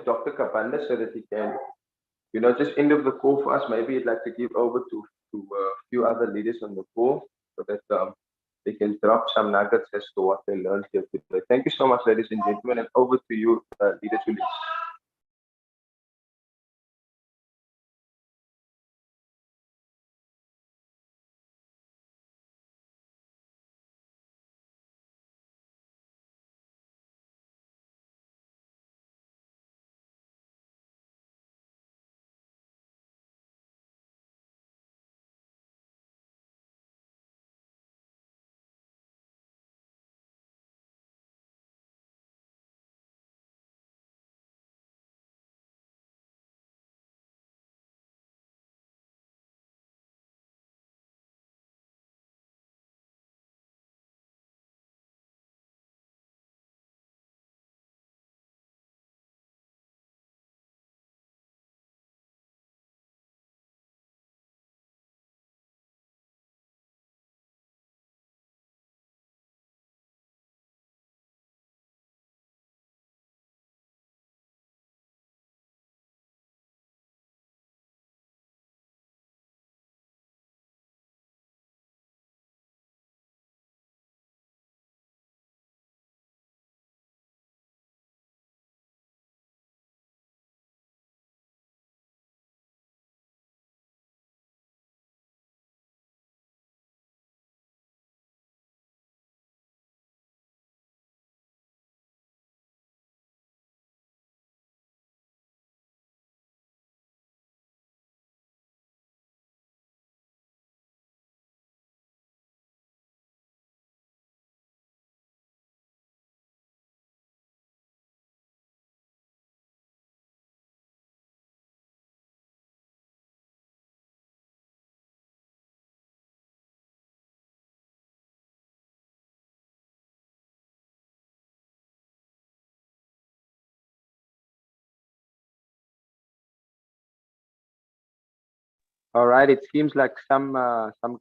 Dr. Kabanda so that he can, just end of the call for us. Maybe I'd like to give over to a few other leaders on the call so that they can drop some nuggets as to what they learned here today. Thank you so much, ladies and gentlemen, and over to you, Leader Julius. All right, it seems like some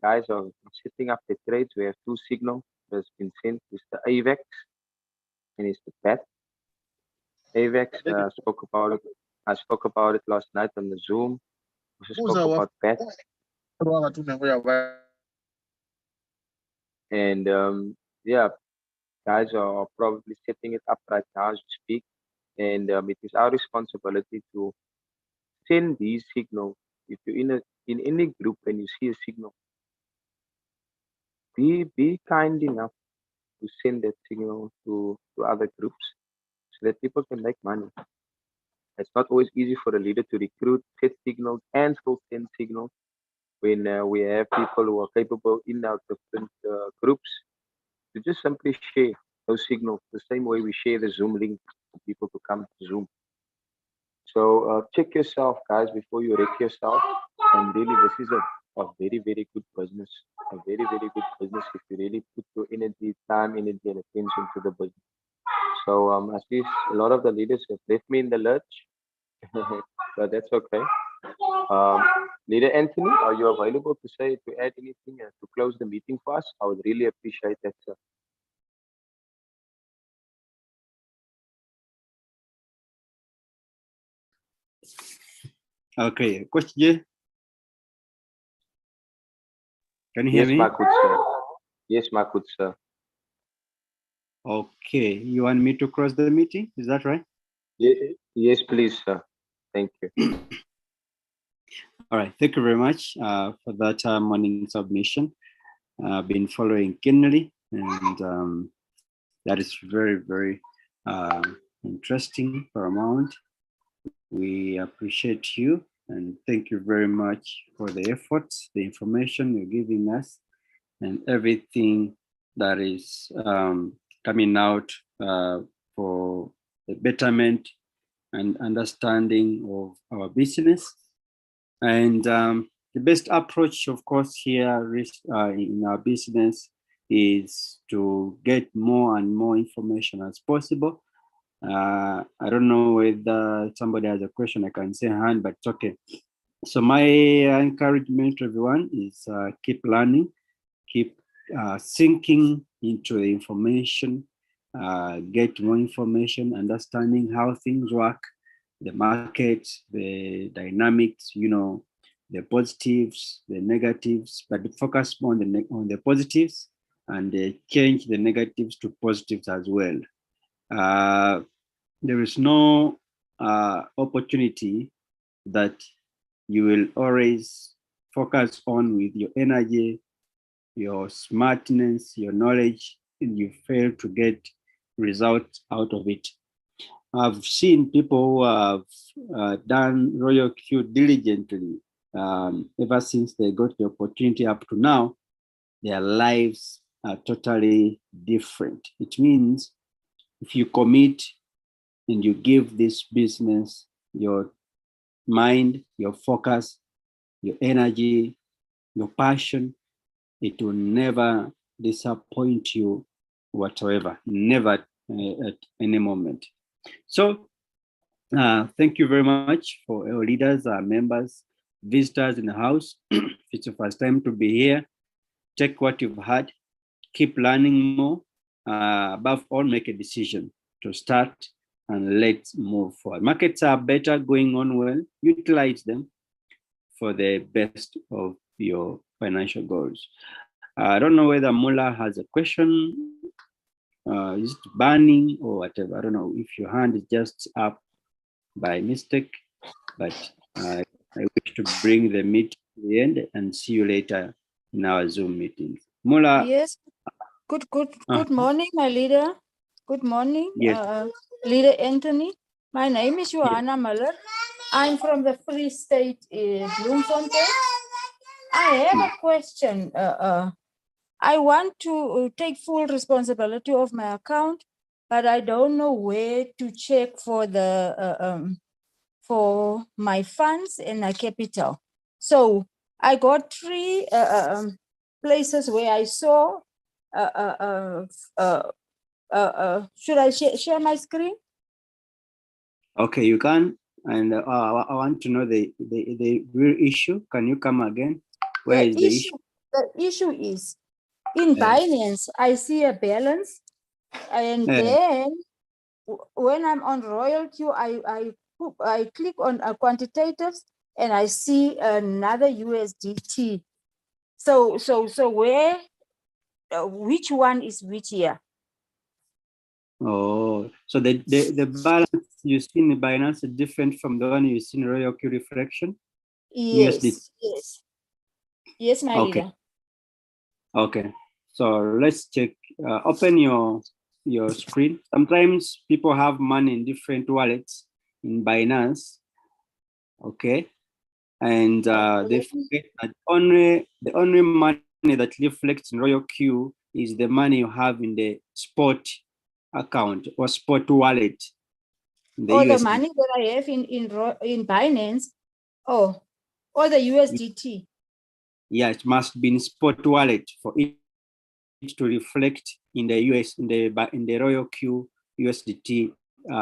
guys are setting up the trades. We have two signals that's been sent. It's the AVEX and it's the PAT. AVEX spoke about it. I spoke about it last night on the Zoom. Also spoke about PAT. And yeah, guys are probably setting it up right now as we speak. And it is our responsibility to send these signals. If you're in any group and you see a signal, be kind enough to send that signal to other groups so that people can make money. It's not always easy for a leader to recruit, set signals, and still send signals when we have people who are capable in our different groups to just simply share those signals the same way we share the Zoom link for people to come to Zoom. So check yourself, guys, before you wreck yourself. And really, this is a very, very good business. A very, very good business if you really put your energy, time, energy, and attention to the business. So at least a lot of the leaders have left me in the lurch, but that's okay. Um, Leader Anthony, are you available to add anything to close the meeting for us? I would really appreciate that, sir. Okay, Coach J, can you hear Yes, me? my good sir. Yes, my good sir. Okay, you want me to close the meeting? Is that right? Yes, please, sir. Thank you. All right, thank you very much for that morning submission. I've been following keenly, and that is very, very interesting, paramount. We appreciate you and thank you very much for the efforts, the information you're giving us, and everything that is coming out for the betterment and understanding of our business. And the best approach, of course, here in our business is to get more and more information as possible. I don't know whether somebody has a question. I can say hand, but it's okay. So my encouragement to everyone is keep learning, keep sinking into the information, get more information, understanding how things work, the market, the dynamics, the positives, the negatives, but focus more on the positives and change the negatives to positives as well. There is no opportunity that you will always focus on with your energy, your smartness, your knowledge, and you fail to get results out of it. I've seen people who have done Royal Q diligently ever since they got the opportunity up to now. Their lives are totally different. It means if you commit and you give this business your mind, your focus, your energy, your passion, it will never disappoint you whatsoever, never at any moment. So thank you very much for our leaders, our members, visitors in the house. If it's your first time to be here, take what you've had, keep learning more. Above all, make a decision to start and let's move forward. Markets are better, going on well. Utilize them for the best of your financial goals. I don't know whether Mula has a question. Is it burning or whatever? I don't know if your hand is just up by mistake, but I wish to bring the meeting to the end and see you later in our Zoom meetings. Mula. Yes. Good morning, my leader. Good morning, yes. Leader Anthony. My name is Johanna Muller. I'm from the Free State, Bloemfontein. I have a question. I want to take full responsibility of my account, but I don't know where to check for the for my funds and my capital. So I got three places where I saw. Should I share my screen? Okay, you can. And I want to know the real issue. Can you come again? Where is the issue? The issue is in Binance, I see a balance. And then when I'm on Royal Q, I click on quantitatives and I see another USDT. So where, which one is which here? Oh, so the balance you see in Binance is different from the one you see in Royal Q Reflection? Yes, USD. yes, my leader. Okay, so let's check. Open your screen. Sometimes people have money in different wallets in Binance. Okay, and they forget that the only money that reflects in Royal Q is the money you have in the spot account or spot wallet. The money that I have in Binance. Or the USDT. Yeah, it must be in spot wallet for it to reflect in the Royal Q USDT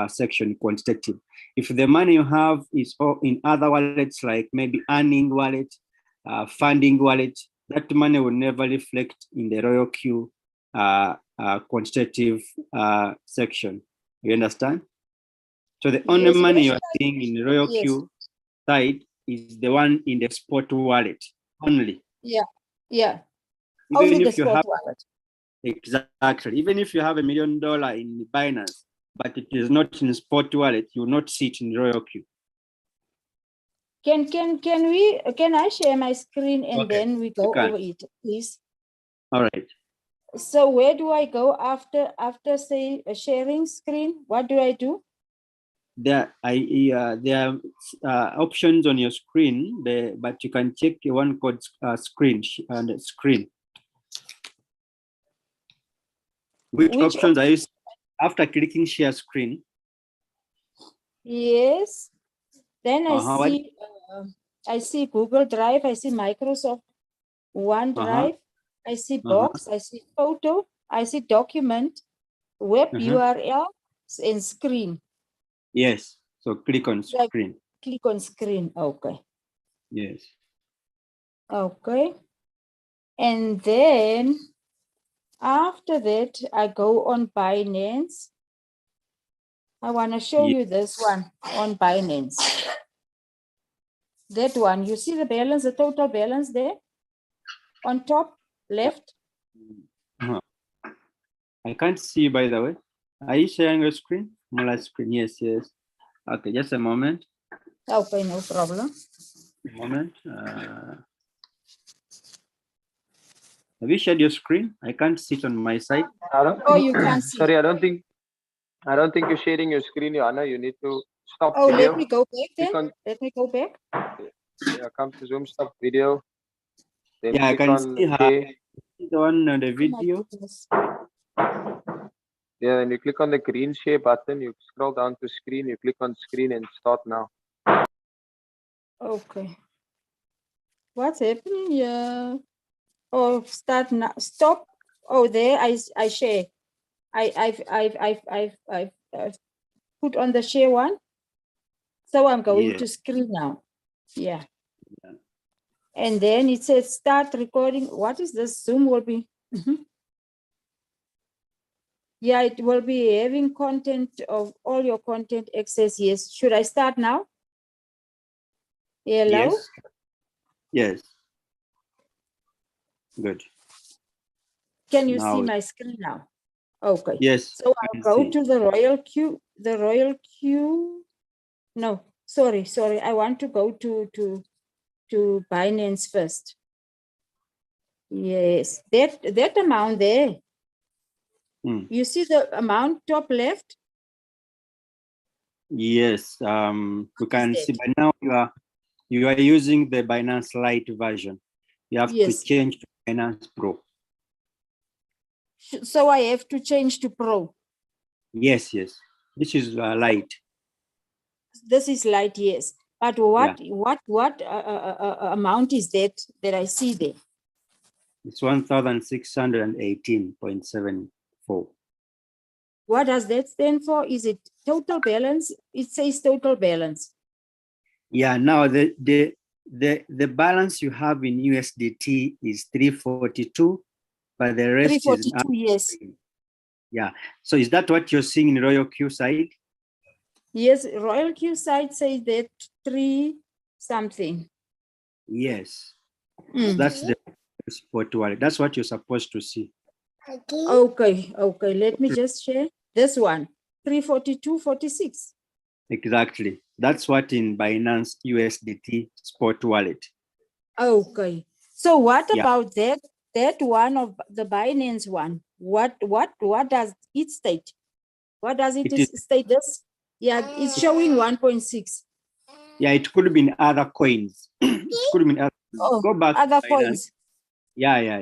section quantitative. If the money you have is all in other wallets, like maybe earning wallet, funding wallet, that money will never reflect in the Royal Q quantitative section. You understand? So the only Yes, money where you should are I- seeing in the Royal Yes. Q side is the one in the spot wallet only. Yeah. Even Only the if you spot have wallet. exactly, even if you have $1 million in Binance, but it is not in spot wallet, you will not see it in Royal Q. Can I share my screen and Okay, then we go can. over it, please? All right. So where do I go after say sharing screen? What do I do? There are options on your screen, but you can check the one called screen and screen. Which options are you after clicking share screen? Yes. Then Uh-huh. I see Google Drive, I see Microsoft OneDrive, I see Box, I see Photo, I see Document, Web URL, and Screen. Yes. So click on screen. Click on Screen. Okay. Yes. Okay. And then after that, I go on Binance. I want to show you this one on Binance. That one, you see the balance, the total balance there on top left? I can't see, by the way. Are you sharing your screen? My screen. Yes, yes. Okay, just a moment. Okay, no problem. A moment. Have you shared your screen? I can't see it on my side. Oh, you can't see. Sorry, I don't think you're sharing your screen, Joanna. You need to stop Oh, video. let me go back then. Let me go back. Yeah, come to Zoom, stop video. Then Yeah, I click can on see her. share. The one on the Oh my video. goodness. Yeah, and you click on the green share button. You scroll down to screen. You click on screen and start now. Okay. What's happening here? Oh, start now. Stop. Oh, there I share. I've put on the share one. So I'm going to screen now. Yeah. And then it says start recording. What is this? Zoom will be. Yeah, it will be having content of all your content access. Yes. Should I start now? Hello? Yes. Yes. Good. Can you Now, see my screen now? Okay. yes. So I'll go to the Royal Q. The Royal Q. No, sorry. I want to go to Binance first. Yes, that amount there. You see the amount top left? Yes. We can see by now you are using the Binance Lite version. You have to change to Binance Pro. So I have to change to Pro. Yes, yes. This is Lite. This is Lite, yes. But what amount is that I see there? It's 1,618.74. What does that stand for? Is it total balance? It says total balance. Yeah, now the balance you have in USDT is 342, but the rest 342, is yes. Yeah. So is that what you're seeing in Royal Q side? Yes, Royal Q side says that 3 something. Yes. So that's the spot wallet. That's what you're supposed to see. Okay. Let me just share this one. 342.46. Exactly. That's what in Binance USDT spot wallet. Okay. So what about that one of the Binance one? What does it state? What does it state this? Yeah, it's showing 1.6. Yeah, it could have been other coins. It could have been other coins. Go back other to coins. Yeah.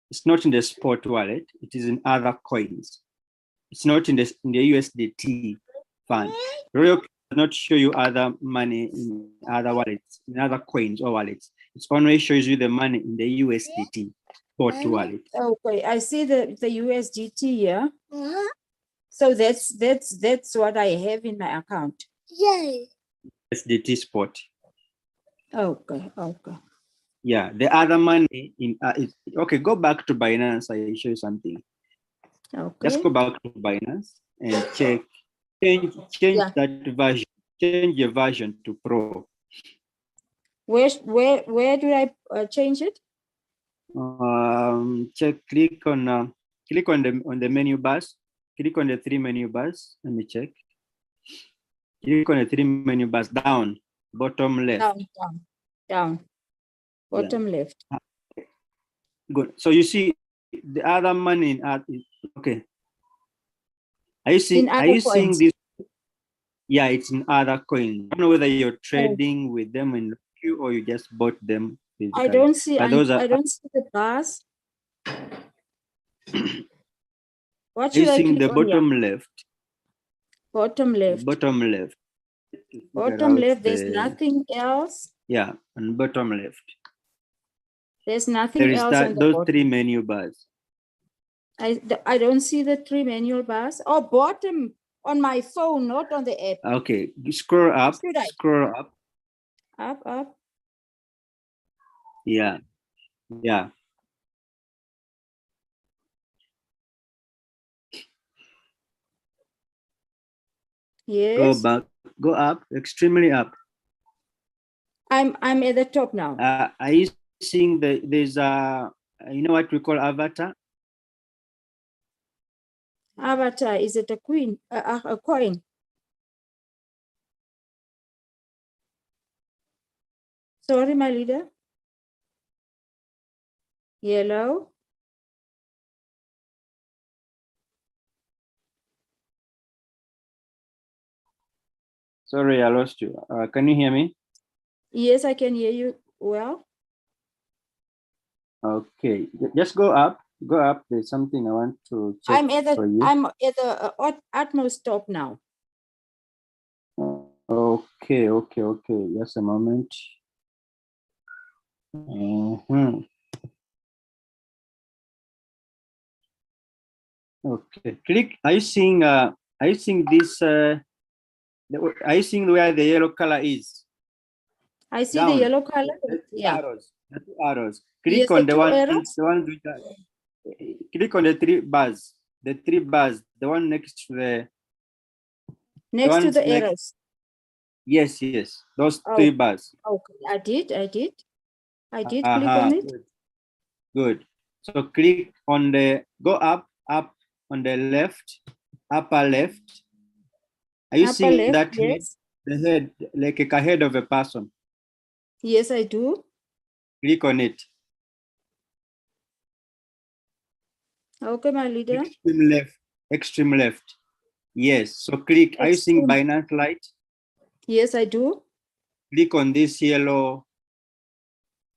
It's not in the spot wallet. It is in other coins. It's not in the USDT fund. Royal does not show you other money in other wallets, in other coins or wallets. It always shows you the money in the USDT spot wallet. Okay, I see the USDT here. So that's what I have in my account. USDT spot. Okay, okay. Yeah, the other money in okay, go back to Binance. I show you something. Okay. Just go back to Binance and check, change Yeah. that version, change your version to Pro. Where do I change it? Click on the menu bars. Click on the 3 menu bars. Let me check. Click on the 3 menu bars down, bottom left. Down. Bottom left. Good. So you see the other money in okay. Are you seeing this? Yeah, it's in other coins. I don't know whether you're trading with them in queue or you just bought them physically. I don't see. I don't see the bars. What are you should I seeing click the on bottom here? left? Bottom left. Bottom left. Bottom left. There's nothing else. Yeah, on bottom left. There's nothing There is else on the those bottom. 3 menu bars. I don't see the 3 menu bars. Oh, bottom on my phone, not on the app. Okay, scroll up. Should I? Scroll up. Up. Yeah. Yes. Go back. Go up. Extremely up. I'm at the top now. Are you seeing there's you know what we call avatar? Avatar, is it a coin? A coin? Sorry, my leader. Yellow. Sorry, I lost you. Can you hear me? Yes, I can hear you well. Okay, just go up. Go up. There's something I want to check for you. I'm at the utmost top now. Okay. Just a moment. Okay. Click. Are you seeing this? Are you seeing where the yellow color is? I see Down. the yellow color. Yeah. Arrows. The 2 arrows. Click Yes, on the 2 arrows. the ones which are, click on the 3 bars. The 3 bars. The one next to the. Next to the arrows. Yes. Those 3 bars. Okay, I did click on it. Good. So click on go up on the left, upper left. Are you seeing that head? Yes. The head, like a head of a person. Yes, I do. Click on it. Okay, my leader. Extreme left. Yes. So click. Are you seeing Binance Lite? Yes, I do. Click on this yellow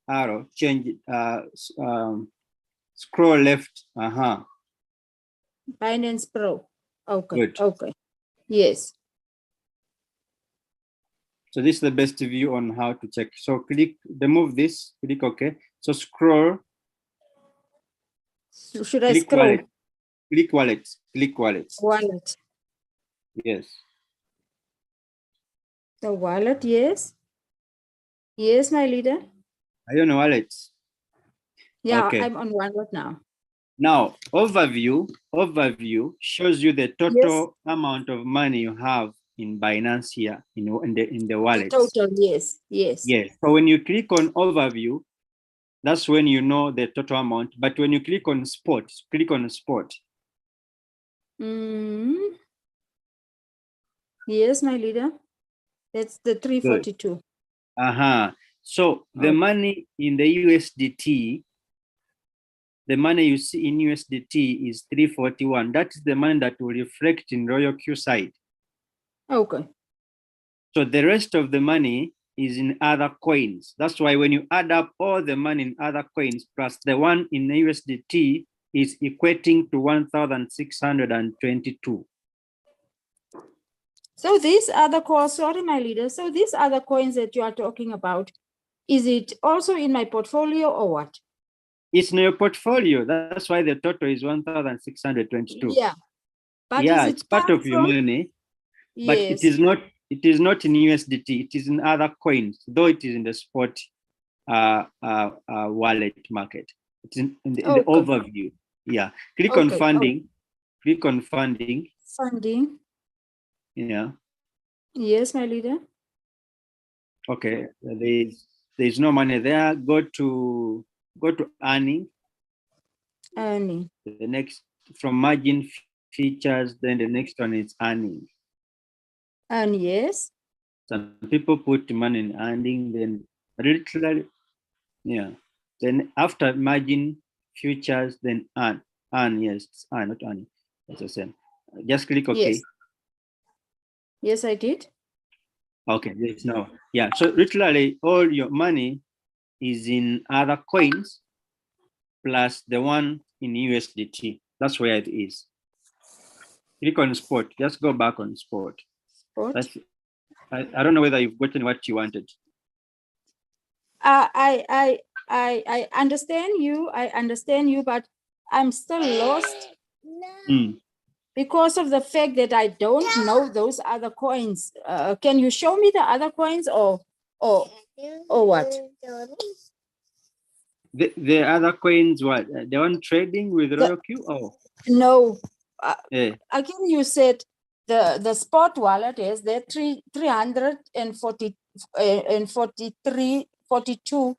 arrow. Change it. Scroll left. Binance Pro. Okay. Good. Okay. Yes. So this is the best view on how to check. So remove this. Click OK. So scroll. Should I scroll? Wallet. Click wallets. Click wallets. Wallet. Yes. The wallet, yes. Yes, my leader. Are you on wallets? Yeah, okay. I'm on wallet now. Now, overview shows you the total amount of money you have in Binance here in the wallet. The total, yes. So when you click on overview, that's when you know the total amount. But when you click on spot, Yes, my leader. That's the 342. So the money in the USDT, the money you see in USDT is 341. That is the money that will reflect in Royal Q side. Okay. So the rest of the money is in other coins. That's why when you add up all the money in other coins plus the one in the USDT is equating to 1,622. So these are the coins, sorry, my leader. So these are the coins that you are talking about. Is it also in my portfolio or what? It's in your portfolio. That's why the total is 1,622. Yeah. But Yeah, is it's it part come of your from? money, but it Yes. is not. It is not in USDT. It is in other coins, though it is in the spot wallet market. It's in the Okay. overview. Yeah. Click on Okay. funding. Click on funding. Funding. Yeah. Yes, my leader. Okay. There's no money there. Go to earning. Earning. The next from margin features, then the next one is earning. And yes. Some people put money in earning, then literally, yeah. Then after margin futures, then earn, yes, earn, not earning. That's the same. Just click OK. Yes. Yes, I did. Okay, there's no, yeah. So literally all your money is in other coins plus the one in USDT. That's where it is. Click on spot. Just go back on spot. Spot. That's, I don't know whether you've gotten what you wanted. I understand you. I understand you, but I'm still lost because of the fact that I don't know those other coins. Can you show me the other coins or what? The other coins, what? The one trading with Royal Q? Oh. No. Yeah. Again, you said the spot wallet is there 342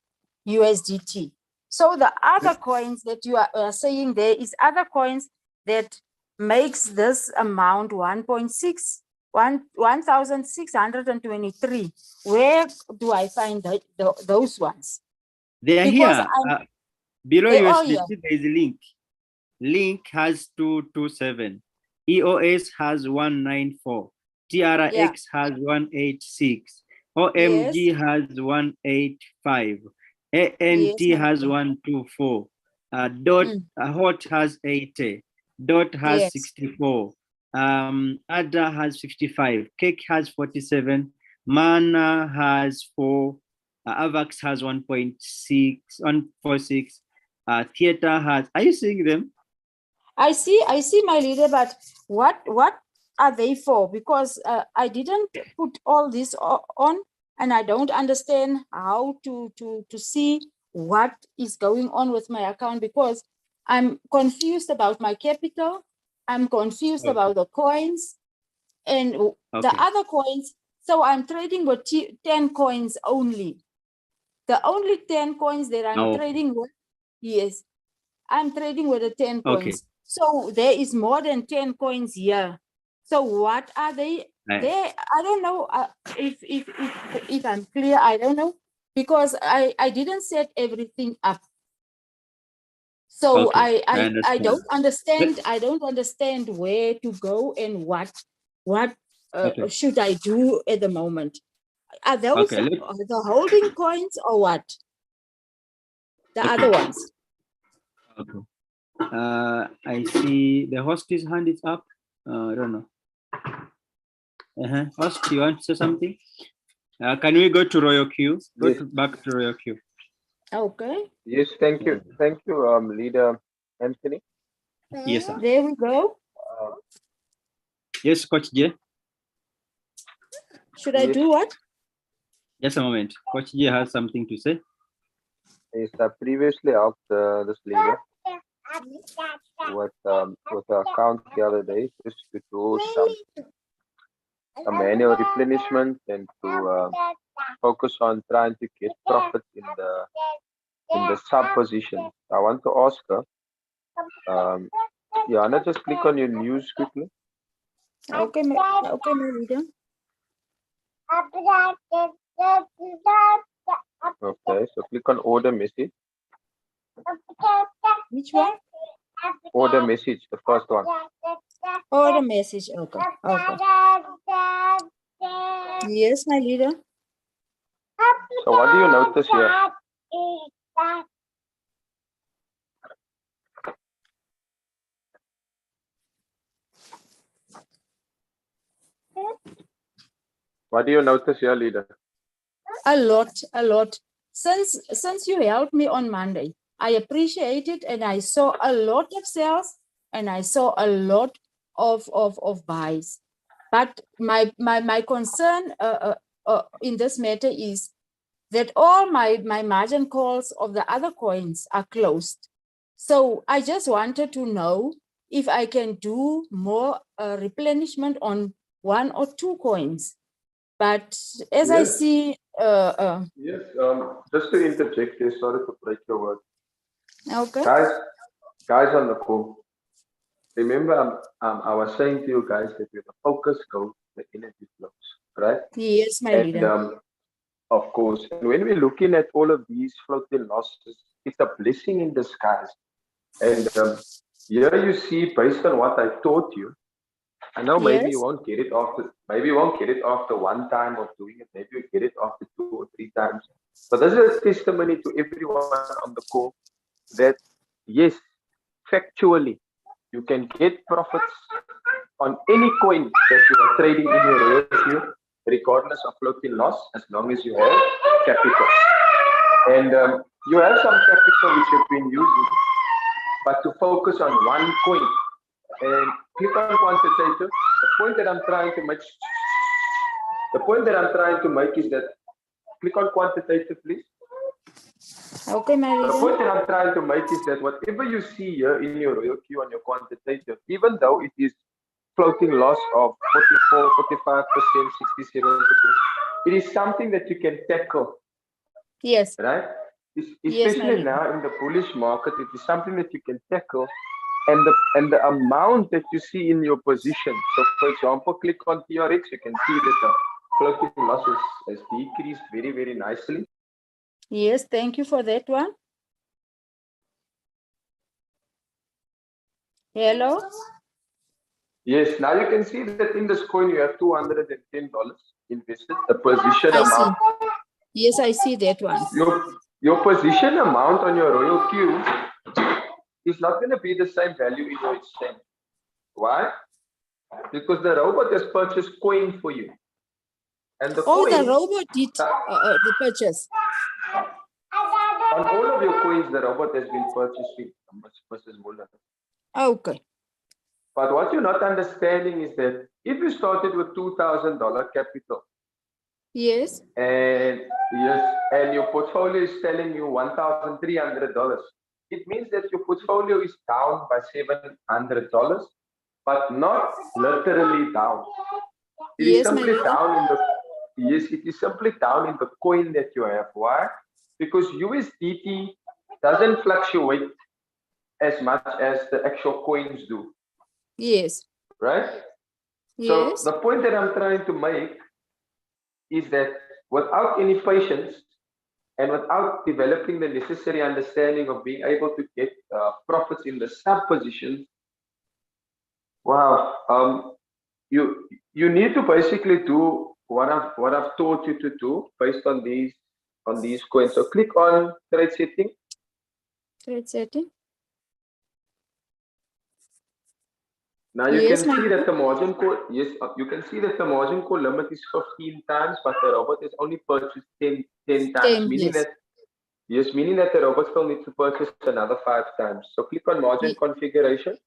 USDT. So the other coins that you are saying there is other coins that makes this amount 1,623. Where do I find those ones? They are Because here. Below they are USDT, here. there is a link. Link has 227. EOS has 194. TRX has 186. OMG has 185. ANT has 124. Hot has 80. Dot has 64. Ada has 55. Cake has 47. Mana has 4. Avax has 1.6, 146. Theater has, are you seeing them? I see my leader, but what are they for? Because I didn't put all this on, and I don't understand how to see what is going on with my account, because I'm confused about my capital. I'm confused about the coins and the other coins. So I'm trading with 10 coins only. The only 10 coins that I'm trading with, yes, I'm trading with the 10 coins. So there is more than 10 coins here. So what are they? I don't know if I'm clear. I don't know, because I didn't set everything up. So I don't understand. I don't understand where to go and what should I do at the moment. Are those the holding coins or what? The other ones. I see the host's hand is up. I don't know. Host, you want to say something? Can we go to Royal Q? Back to Royal Q. Okay. Yes, thank you. Thank you, Leader Anthony. Yes, sir. There we go. Yes, Coach J. Should I do what? Just a moment. Coach J has something to say. Yes, I previously helped this leader with the account the other day, just to do some manual replenishment and to focus on trying to get profit in the sub position. I want to ask her, Joanna, just click on your news quickly. Okay, my leader. Okay, so click on order message. Which one? Order message, the first one. Order message. Okay. Okay. Yes, my leader. So what do you notice here? What do you notice here, leader? A lot. since you helped me on Monday, I appreciate it, and I saw a lot of sales and I saw a lot of buys. But my concern in this matter is that all my margin calls of the other coins are closed. So I just wanted to know if I can do more replenishment on 1 or 2 coins. But as I Yes. see, Yes, just to interject here, sorry to break your word. okay. Guys on the call, remember I was saying to you guys that with the focus goes, the energy flows, right? Yes, my And leader. of course, and when we're looking at all of these floating losses, it's a blessing in disguise. And here you see, based on what I taught you, I know maybe you Yes. won't get it after one time of doing it, maybe you get it after 2 or 3 times. But this is a testimony to everyone on the call that yes, factually, you can get profits on any coin that you are trading in your royal queue, regardless of floating loss, as long as you have capital. And you have some capital which you've been using, but to focus on one coin and click on quantitative. The point that I'm trying to make is that click on quantitative, please. Okay, my The leader. point that I'm trying to make is that whatever you see here in your royal queue on your quantitative, even though it is floating loss of 44, 45%, 67%, it is something that you can tackle, Yes. right? Yes, my Especially leader. now in the bullish market, it is something that you can tackle, and the amount that you see in your position. So, for example, click on TRX, you can see that the floating losses has decreased very, very nicely. Yes, thank you for that one. Hello. Yes, now you can see that in this coin you have $210 invested. The position I see. amount. Yes, I see that one. Your position amount on your royal queue is not going to be the same value in your exchange. Why? Because the robot has purchased coin for you. And the Oh, the coin, robot did the purchase. on all of your coins, the robot has been purchasing, Mrs. Muller. Okay. But what you're not understanding is that if you started with $2,000 capital, Yes. and your portfolio is telling you $1,300, it means that your portfolio is down by $700, but not literally down. It is Yes, my simply leader. down in it is simply down in the coin that you have. Why? Because USDT doesn't fluctuate as much as the actual coins do. Yes. Right? Yes. So the point that I'm trying to make is that without any patience and without developing the necessary understanding of being able to get profits in the sub positions, wow, you need to basically do what I've taught you to do based on these coins. So click on trade setting. Trade setting. Now you Yes, can my see leader. that the margin call, yes, you can see that the margin call limit is 15 times, but the robot has only purchased 10 times, meaning Yes. that the robot still needs to purchase another 5 times. So click on margin configuration.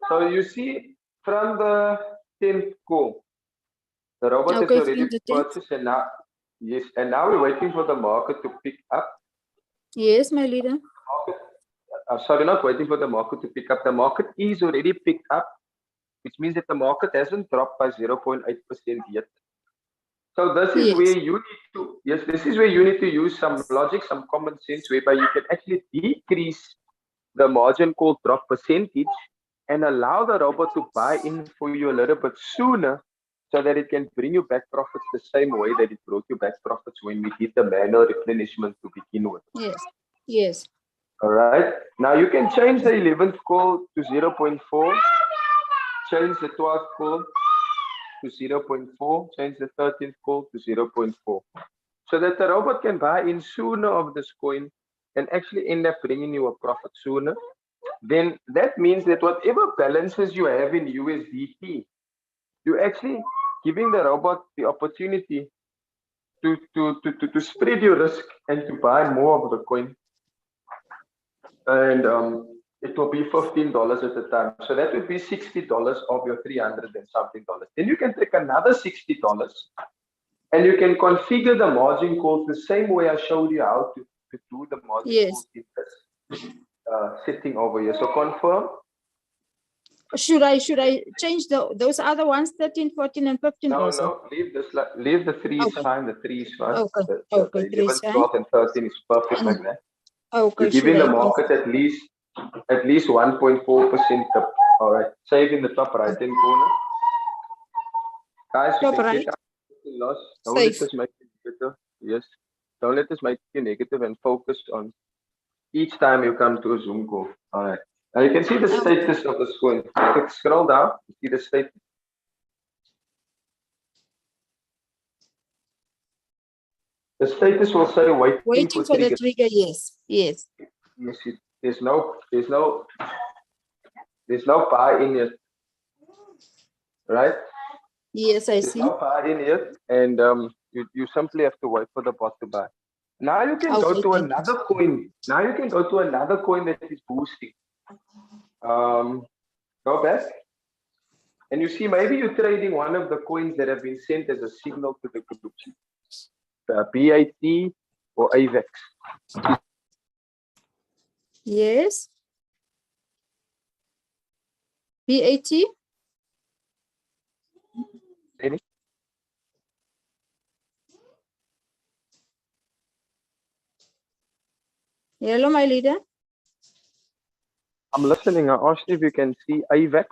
So you see from the 10th call, the robot has already purchased, and now, yes, and now we're waiting for the market to pick up. Yes, my leader. Sorry, not waiting for the market to pick up. The market is already picked up, which means that the market hasn't dropped by 0.8% yet. So this is where you need to, this is where you need to use some logic, some common sense, whereby you can actually decrease the margin call drop percentage and allow the robot to buy in for you a little bit sooner, so that it can bring you back profits the same way that it brought you back profits when we did the manual replenishment to begin with. Yes. Yes. All right. Now you can change the 11th call to 0.4, change the 12th call to 0.4, change the 13th call to 0.4, so that the robot can buy in sooner of this coin and actually end up bringing you a profit sooner, then that means that whatever balances you have in USDT, you're actually giving the robot the opportunity to spread your risk and to buy more of the coin. And it will be $15 at a time. So that would be $60 of your 300 and something dollars. Then you can take another $60 and you can configure the margin calls the same way I showed you how to do the margin calls in this setting over here. So confirm. Should I change those other ones, 13, 14, and 15 also? No, leave the 3 is fine. The 3 is fine. Okay. The 11, 12, and 13 is perfect like that. Okay. You're giving the market at least 1.4%. All right. Save in the top right hand corner. Guys, you Top can right. get out of loss. Don't let us make you negative. Yes. Don't let us make you negative and focus on each time you come to a Zoom call. All right. Now you can see the status of the coin. Scroll down. You see the status. The status will say waiting for the trigger. Yes. Yes. There's no buy in yet. Right? Yes, I see. There's no buy in yet, and you simply have to wait for the bot to buy. Now you can go to another coin. Now you can go to another coin that is boosting. Go back. And you see, maybe you're trading one of the coins that have been sent as a signal to the group. BAT or AVEX. Yes. BAT. Any? Hello, my leader. I'm listening. I asked if you can see AVEX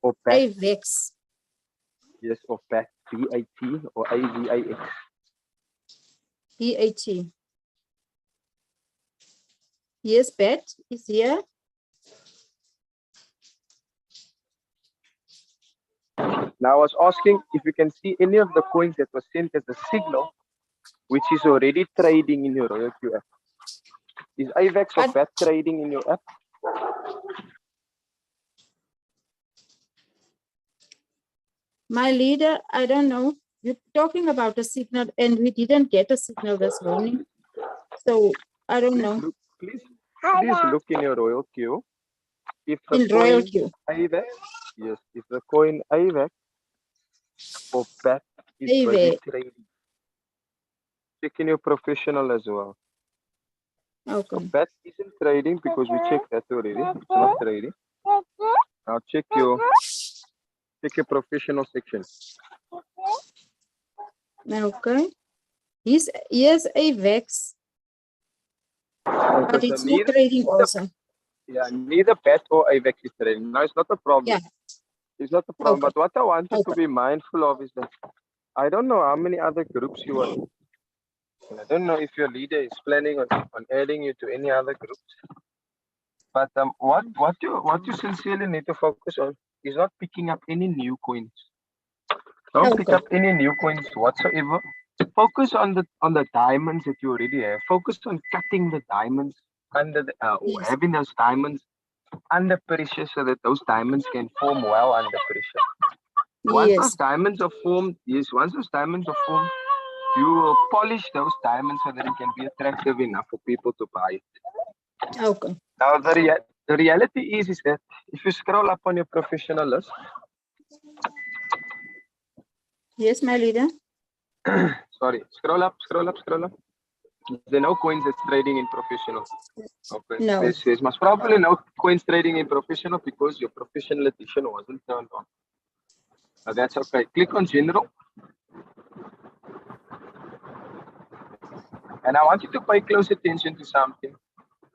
or BAT. AVEX. Yes, or BAT. BAT or AVAX. BAT. Yes, BAT is here. Now I was asking if you can see any of the coins that were sent as a signal, which is already trading in your Royal Q app. Is AVEX or BAT trading in your app? My leader, I don't know. You're talking about a signal, and we didn't get a signal this morning. So I don't know. Please look in your Royal Q. If the in Royal Q. AVEX, yes, if the coin AVEX or BAT is busy trading, check in your professional as well. Okay. So BAT isn't trading because we checked that already. It's not trading. Now check your professional section. Okay. Yes, AVEX. But it's not trading also. Yeah, neither BAT or AVEX is trading. No, it's not a problem. Yeah. It's not a problem. But what I wanted to be mindful of is that I don't know how many other groups you are in. And I don't know if your leader is planning on adding you to any other groups. But what you sincerely need to focus on is not picking up any new coins. Don't pick up any new coins whatsoever. Focus on the diamonds that you already have. Focus on cutting the diamonds under the or having those diamonds under pressure so that those diamonds can form well under pressure. Once those diamonds are formed, you will polish those diamonds so that it can be attractive enough for people to buy it. Okay. Now the reality is that if you scroll up on your professional list. Yes, my leader. Sorry, scroll up. There are no coins that's trading in professional. Okay. No. There's most probably no coins trading in professional because your professional edition wasn't turned on. Now that's okay. Click on general. And I want you to pay close attention to something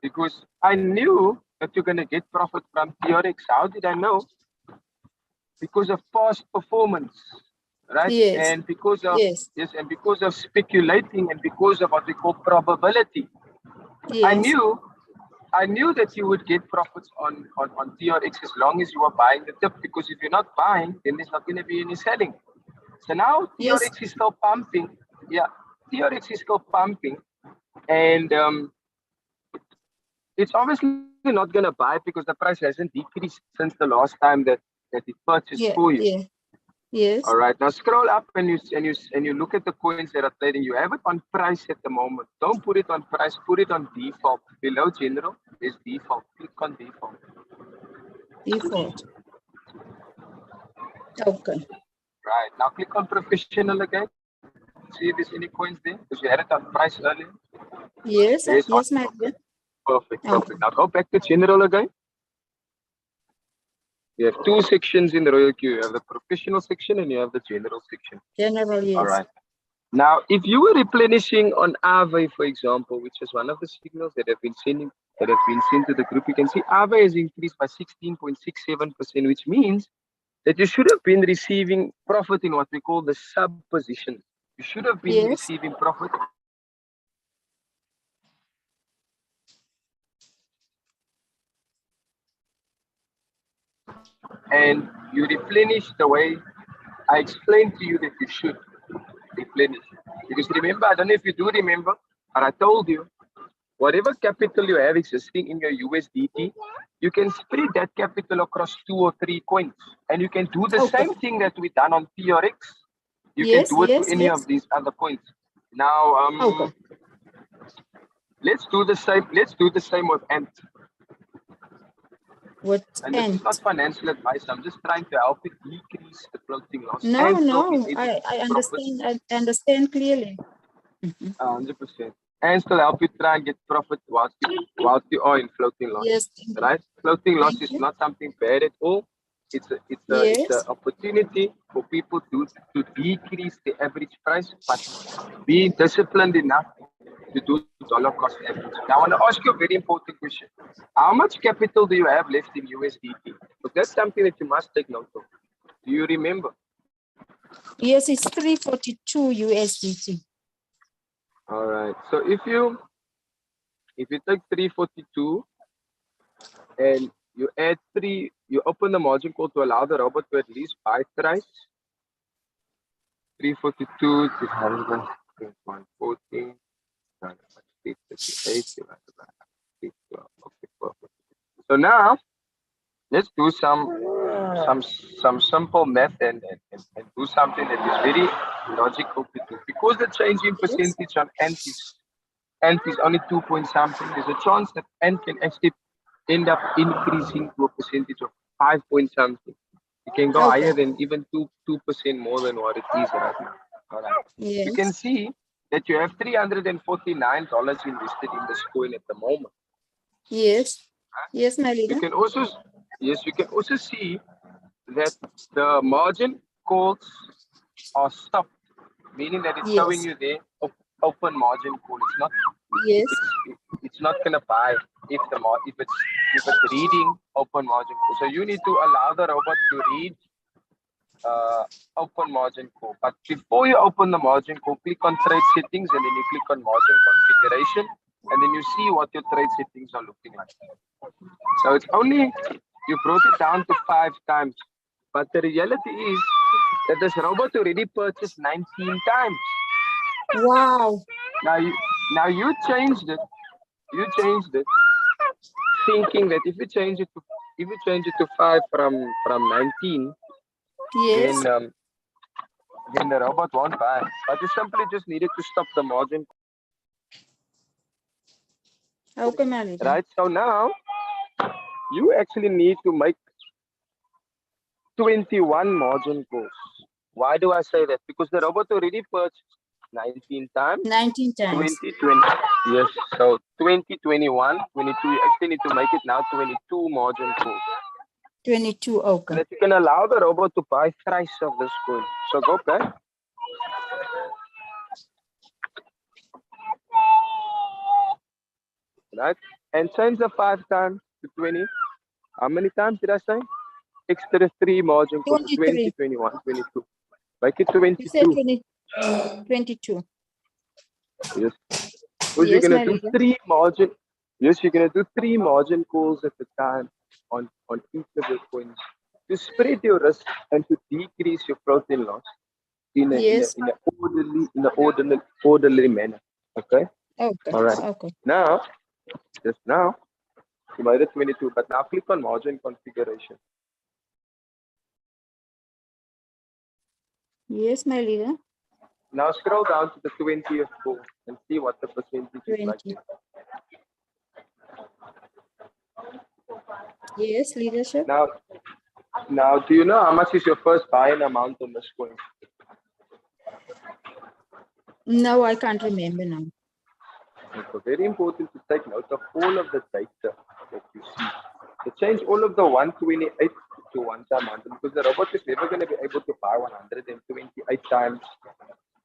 because I knew that you're going to get profit from TRX. How did I know? Because of past performance, right? Yes. And because of and because of speculating and because of what we call probability. Yes. I knew that you would get profits on TRX as long as you are buying the dip, because if you're not buying, then there's not going to be any selling. So now TRX is still pumping. Yeah, TRX is still pumping. And it's obviously not going to buy because the price hasn't decreased since the last time that it purchased for you. Yeah. Yes. All right. Now scroll up and you look at the coins that are trading. You have it on price at the moment. Don't put it on price. Put it on default. Below general is default. Click on default. Default. Okay. Right. Now click on professional again. See if there's any coins there because you had it on price earlier. Yes. Yes, my dear. Perfect. Perfect. Now go back to general again. You have two sections in the Royal Queue. You have the professional section and you have the general section. General, yes. All right. Now, if you were replenishing on Aave, for example, which is one of the signals that have been sent to the group, you can see Aave has increased by 16.67%, which means that you should have been receiving profit in what we call the sub position. You should have been receiving profit. And you replenish the way I explained to you that you should replenish. Because remember, I don't know if you do remember, but I told you, whatever capital you have existing in your USDT, you can spread that capital across 2 or 3 coins. And you can do the same thing that we done on PRX. You can do it to any of these other coins. Now, let's do the same. Let's do the same with Ant. And this is not financial advice. I'm just trying to help it decrease the floating loss. No, I understand. I understand clearly. 100%. And still help you try and get profit whilst you are in floating loss. Yes. Right? Floating loss is not something bad at all. It's an opportunity for people to decrease the average price, but be disciplined enough to do dollar cost average. Now, I want to ask you a very important question. How much capital do you have left in USDT? Because that's something that you must take note of. Do you remember? Yes, it's 342 USDT. All right. So if you take 342 and you add 3, you open the margin call to allow the robot to at least buy thrice. 342 is 114. So now let's do some simple math and do something that is very logical to do. Because the change in percentage on Ant is only 2 point something, there's a chance that Ant can actually end up increasing to a percentage of 5 point something. It can go higher than even 2% more than what it is right now. All right. Yes. You can see that you have $349 invested in this coin at the moment. Yes. Yes, my leader. You can also see that the margin calls are stopped, meaning that it's showing you there open margin call. It's not. Yes. It's not gonna buy if it's reading open margin call. So you need to allow the robot to read open margin call. But before you open the margin call, click on trade settings and then you click on margin configuration, and then you see what your trade settings are looking like. So it's only, you brought it down to 5 times, but the reality is that this robot already purchased 19 times. Wow. Now you changed it. You changed it, thinking that if you change it to 5 from 19, yes, then the robot won't buy. But you simply just needed to stop the margin. Okay, my leader. Right. So now you actually need to make 21 margin calls. Why do I say that? Because the robot already purchased 19 times. 19 times. 2020. Yes. So 20, 21, 22. You actually need to make it now 22 margin calls. 22. Okay. And that you can allow the robot to buy thrice of this coin. So go back. Right? And change the 5 times to 20. How many times did I say? Extra 3 margin calls. 20, 21, 22. Make it 22. You said 22. Yes. So you're gonna do 3 margin. Yes, you're gonna do 3 margin calls at a time on each of the coins to spread your risk and to decrease your floating loss in an orderly manner. Okay. Okay. All right. Okay. Now, just now, You made it 22, but now click on margin configuration. Yes, my leader. Now scroll down to the 20th call and see what the percentage is like. 20. Yes, leadership. Now, do you know how much is your first buy-in amount on this coin? No, I can't remember now. It's very important to take note of all of the data that you see. So change all of the 128 to 1 time 100 because the robot is never going to be able to buy 128 times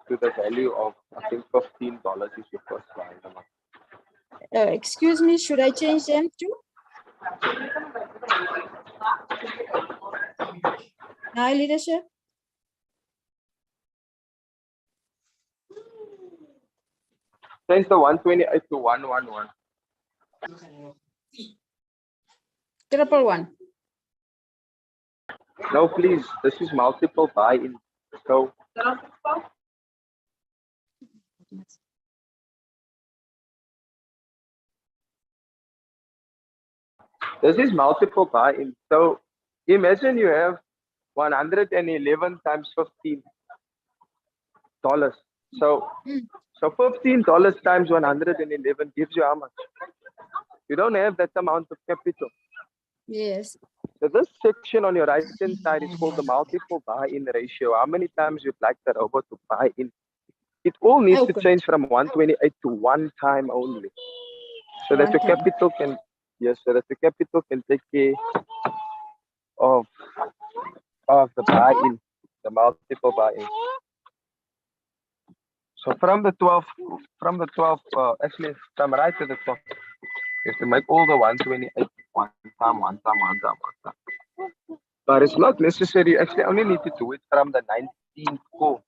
to the value of, I think, $15 is your first buy-in amount. Excuse me, should I change them too? Hi, leadership. Change the 128 to 111. 111. No, please. This is multiple buy-in. So this is multiple buy-in. So imagine you have 111 times $15. So $15 times 111 gives you how much? You don't have that amount of capital. Yes. So this section on your right-hand side is called the multiple buy-in ratio. How many times you'd like the robot to buy in? It all needs to change from 128 to 1 time only. So that your capital can, yes, so that the capital can take care of the buy-in, the multiple buy-in. So from the 12, actually from right to the top, you have to make all the 128 one time. But it's not necessary. You actually only need to do it from the 19th call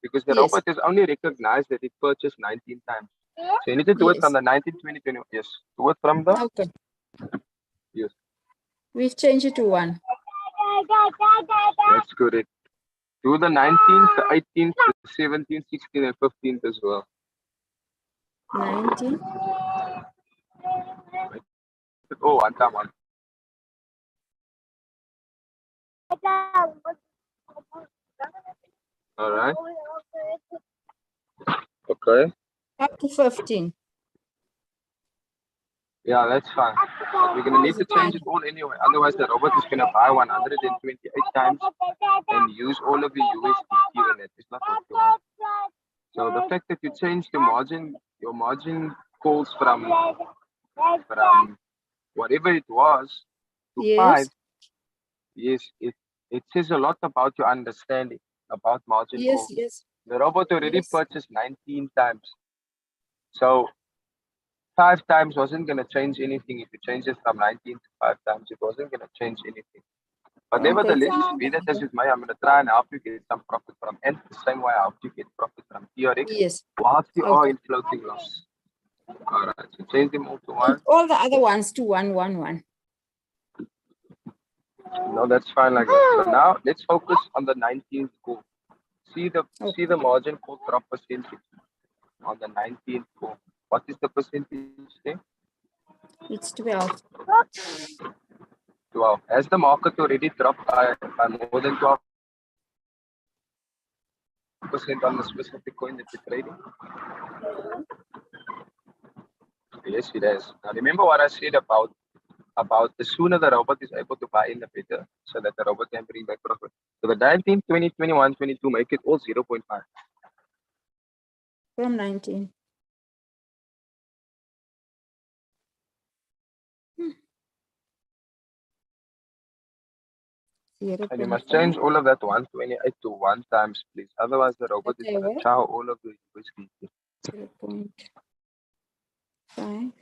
because the robot is only recognized that it purchased 19 times. So you need to do it from the 19, 20, 20. Yes. Do it from the. Okay. Yes. We've changed it to 1. That's correct. Do the 19th, the 18th, the 17th, 16th, and 15th as well. 19. Oh, one time. All right. Okay. Up to 15. Yeah, that's fine. We're going to need to change it all anyway. Otherwise, the robot is going to buy 128 times and use all of the USDT in it. It's not what you want. So the fact that you change the margin, your margin calls from whatever it was to 5. Yes, it says a lot about your understanding about margin calls. Yes. The robot already purchased 19 times. So 5 times wasn't going to change anything. If you change it from 19 to 5 times, it wasn't going to change anything. But nevertheless, be that as it may, I'm going to try and help you get some profit from, and the same way I help you get profit from TRX whilst you are in floating loss. All right, so change them all to 1. All the other ones to 1, 1, 1. No, that's fine like that. So now let's focus on the 19th call. See the margin call drop percentage on the 19th call. What is the percentage there? It's 12. 12. Has the market already dropped by more than 12% on the specific coin that you're trading? Yes, it has. Now remember what I said about the sooner the robot is able to buy in, the better, so that the robot can bring back profit. So the 19, 20, 21, 22, make it all 0.5. From 19. And you must change all of that 128 to 1 times, please. Otherwise, the robot is going to chow all of the USDT. 0.5.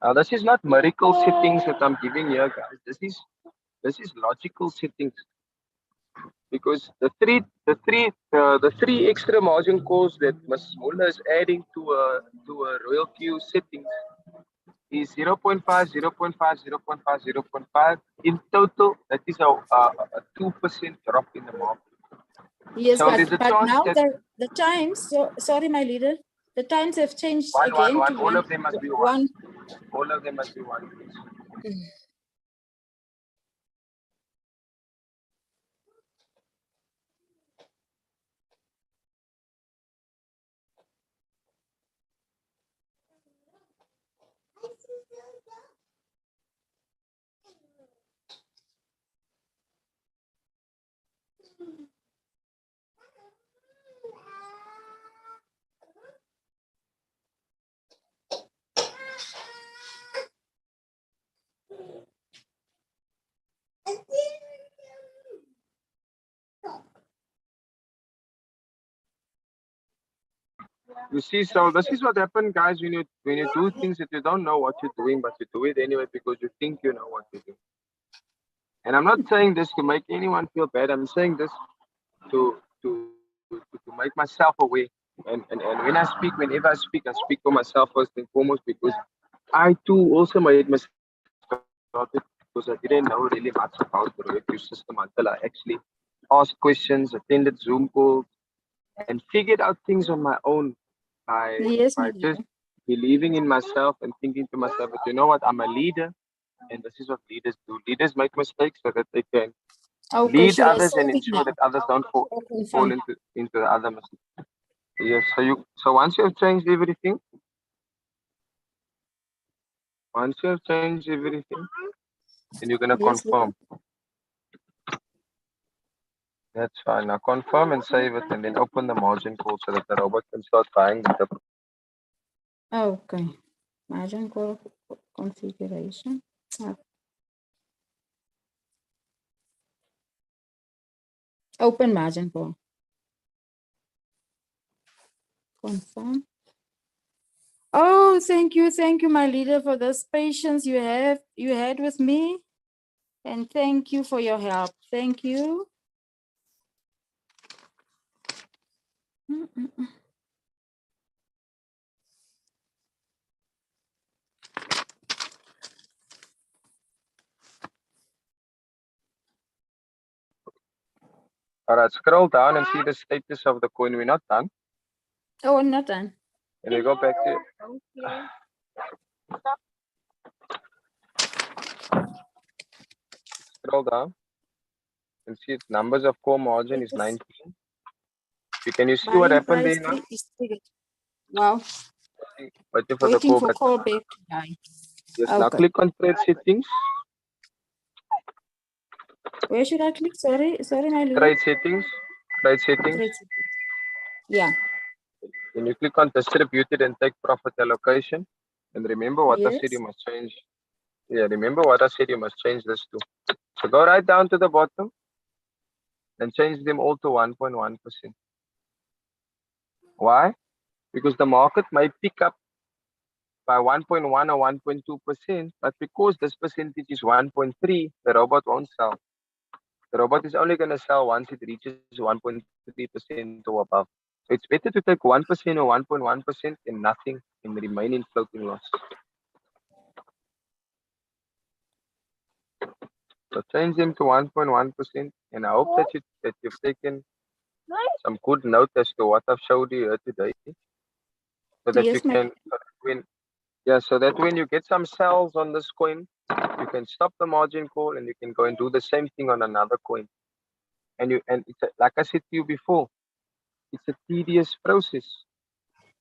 Now, this is not miracle settings that I'm giving here, guys. This is logical settings. Because the three extra margin calls that Ms. Muller is adding to a Royal Q settings is 0.5, 0.5, 0.5, 0.5. In total, that is a 2% drop in the market. Yes, so but now the times, so sorry, my leader, The times have changed One, again one. to All of them must be one. one. All of them must be one, please. You see, so this is what happened, guys, when you do things that you don't know what you're doing, but you do it anyway because you think you know what you're doing. And I'm not saying this to make anyone feel bad. I'm saying this to make myself aware. And when I speak, whenever I speak for myself first and foremost because I too also made mistakes because I didn't know really much about the review system until I actually asked questions, attended Zoom calls, and figured out things on my own by just believing in myself and thinking to myself, but you know what, I'm a leader, and this is what leaders do. Leaders make mistakes so that they can lead others and ensure that others don't fall into the other mistakes. Yes, so once you have changed everything, then you're gonna confirm. That's fine. Now confirm and save it, and then open the margin call so that the robot can start buying the dip. Okay. Margin call configuration. Open margin call. Confirm. Oh, thank you, my leader, for this patience you had with me, and thank you for your help. Thank you. All right, scroll down and see the status of the coin. We're not done. Oh, we're not done. And we go back to scroll down and see its numbers of core margin is 19. Can you see what happened there now? Wow. Waiting for the call back to die. Yes, now click on trade settings. Where should I click? Sorry, my leader. Trade settings. Yeah. Then you click on distributed and take profit allocation. And remember what I said you must change. Yeah, remember what I said you must change this to. So go right down to the bottom and change them all to 1.1%. Why? Because the market may pick up by 1.1 or 1.2%, but because this percentage is 1.3, the robot won't sell. The robot is only going to sell once it reaches 1.3% or above. So it's better to take 1% or 1.1% and nothing and remain in floating loss. So change them to 1.1%, and I hope that you've taken some good note as to what I've showed you here today, so that you can so that when you get some sells on this coin, you can stop the margin call and you can go and do the same thing on another coin. And it's like I said to you before, it's a tedious process,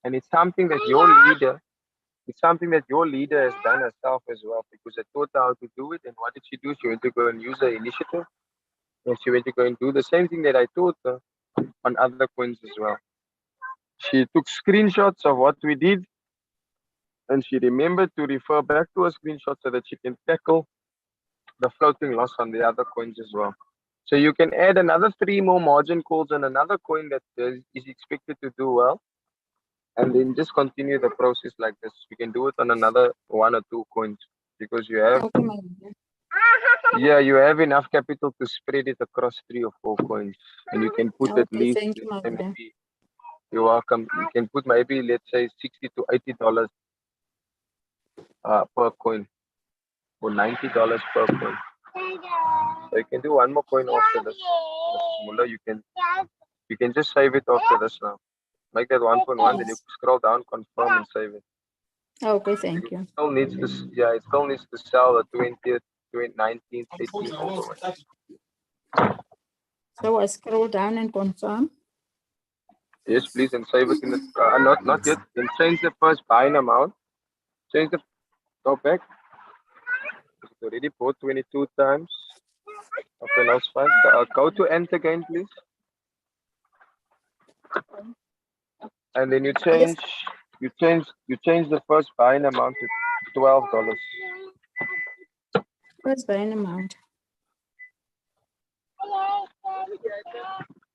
and it's something that your leader has done herself as well, because I taught her how to do it. And what did she do? She went to go and use her initiative, and she went to go and do the same thing that I taught her on other coins as well. She took screenshots of what we did, and she remembered to refer back to a screenshot so that she can tackle the floating loss on the other coins as well. So you can add another 3 more margin calls on another coin that is expected to do well, and then just continue the process like this. You can do it on another 1 or 2 coins, because you have you have enough capital to spread it across 3 or 4 coins, and you can put at least maybe, you're welcome. You can put maybe, let's say, $60 to $80 per coin, or $90 per coin. So you can do 1 more coin after this. Mullah, you can just save it after this now. make that 1.1, then you scroll down, confirm and save it. Okay, thank you. It still needs to, yeah, it still needs to sell the 20th, 19th, 18th, all the way. So I scroll down and confirm. Yes, please, and save it in the, not yet, then change the first buying amount, change the, go back, it's already bought 22 times. Okay, now it's fine. Go to end again, please. And then you change the first buying amount to $12. First buying amount.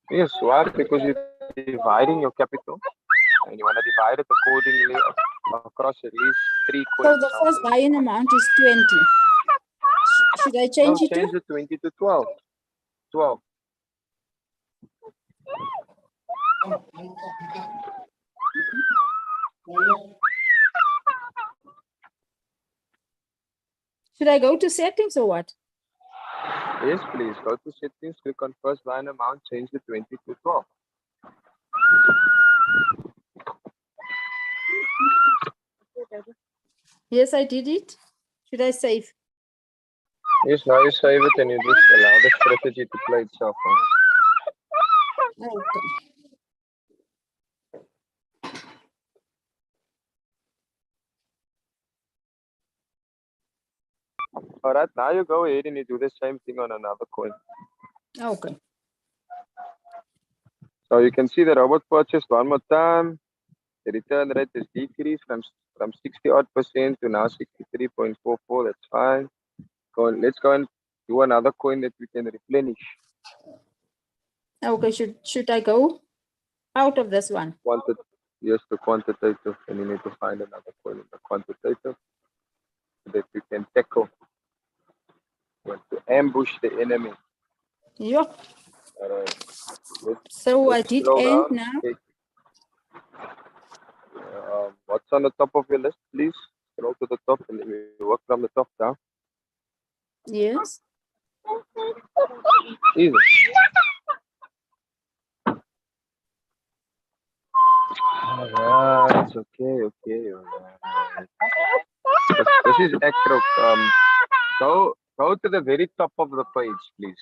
Yes, why? Because you're dividing your capital and you want to divide it accordingly across at least 3 So coins. the first buying amount is 20. Should I change it change to? the 20 to 12. 12. Should I go to settings or what? Yes, please. Go to settings, click on first buying amount, change the 20 to 12. Yes, I did it. Should I save? Yes, now you save it and you just allow the strategy to play itself out. Okay. All right, now you go ahead and you do the same thing on another coin. Okay. So you can see the robot purchased one more time. The return rate is decreased from 60% to now 63.44. That's fine. Let's go and do another coin that we can replenish. Okay, should I go out of this one? Yes, the quantitative, and you need to find another coin in the quantitative so that we can tackle, to ambush the enemy. Yeah. All right. So I Let's did scroll end down. now. Okay. What's on the top of your list, please? Scroll to the top and then we work from the top down. Yes. Easy. Alright, okay. Alright. This is acro. Go to the very top of the page, please.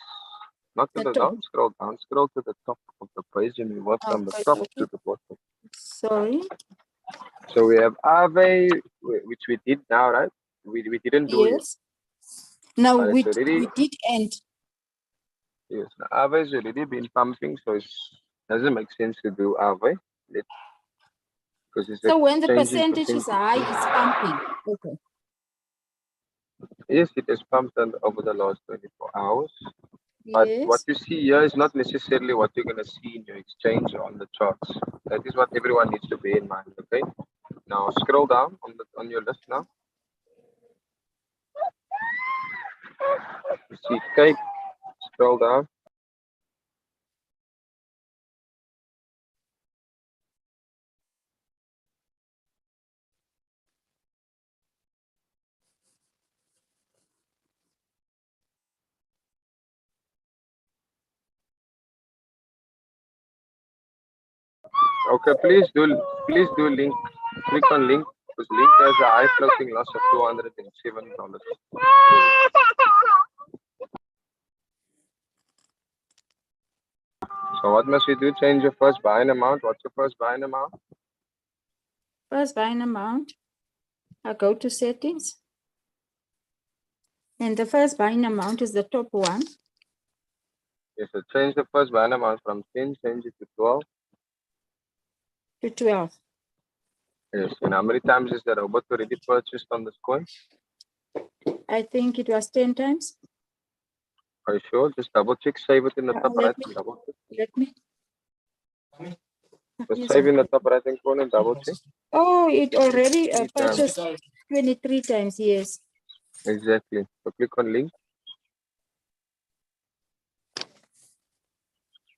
Not to the down, scroll down, scroll to the top of the page and we work from the top to the bottom. Sorry. So we have Ave, which we did now, right? We didn't do it. Yes. No, we Already, did end. yes, Ave has already been pumping, so it doesn't make sense to do Ave. Because it's So when the changing percentage is high, it's pumping. Okay. Yes, it has pumped over the last 24 hours. But what Yes. you see here is not necessarily what you're going to see in your exchange or on the charts. That is what everyone needs to bear in mind, okay? Now scroll down on your list now. You see Cape, scroll down. Okay, please do link, click on link, because link has a high floating loss of $207. So what must we do? Change your first buying amount. What's your first buying amount? First buying amount. I go to settings. And the first buying amount is the top one. Yes, so change the first buying amount from 10, change it to 12. To 12. Yes, and how many times is the robot already purchased on this coin? I think it was 10 times. Are you sure? Just double check, save it in the top right and double check. Let me. Just save in the top right hand corner and double check. Oh, it already 3 times. purchased 23 times, yes. Exactly. So click on link.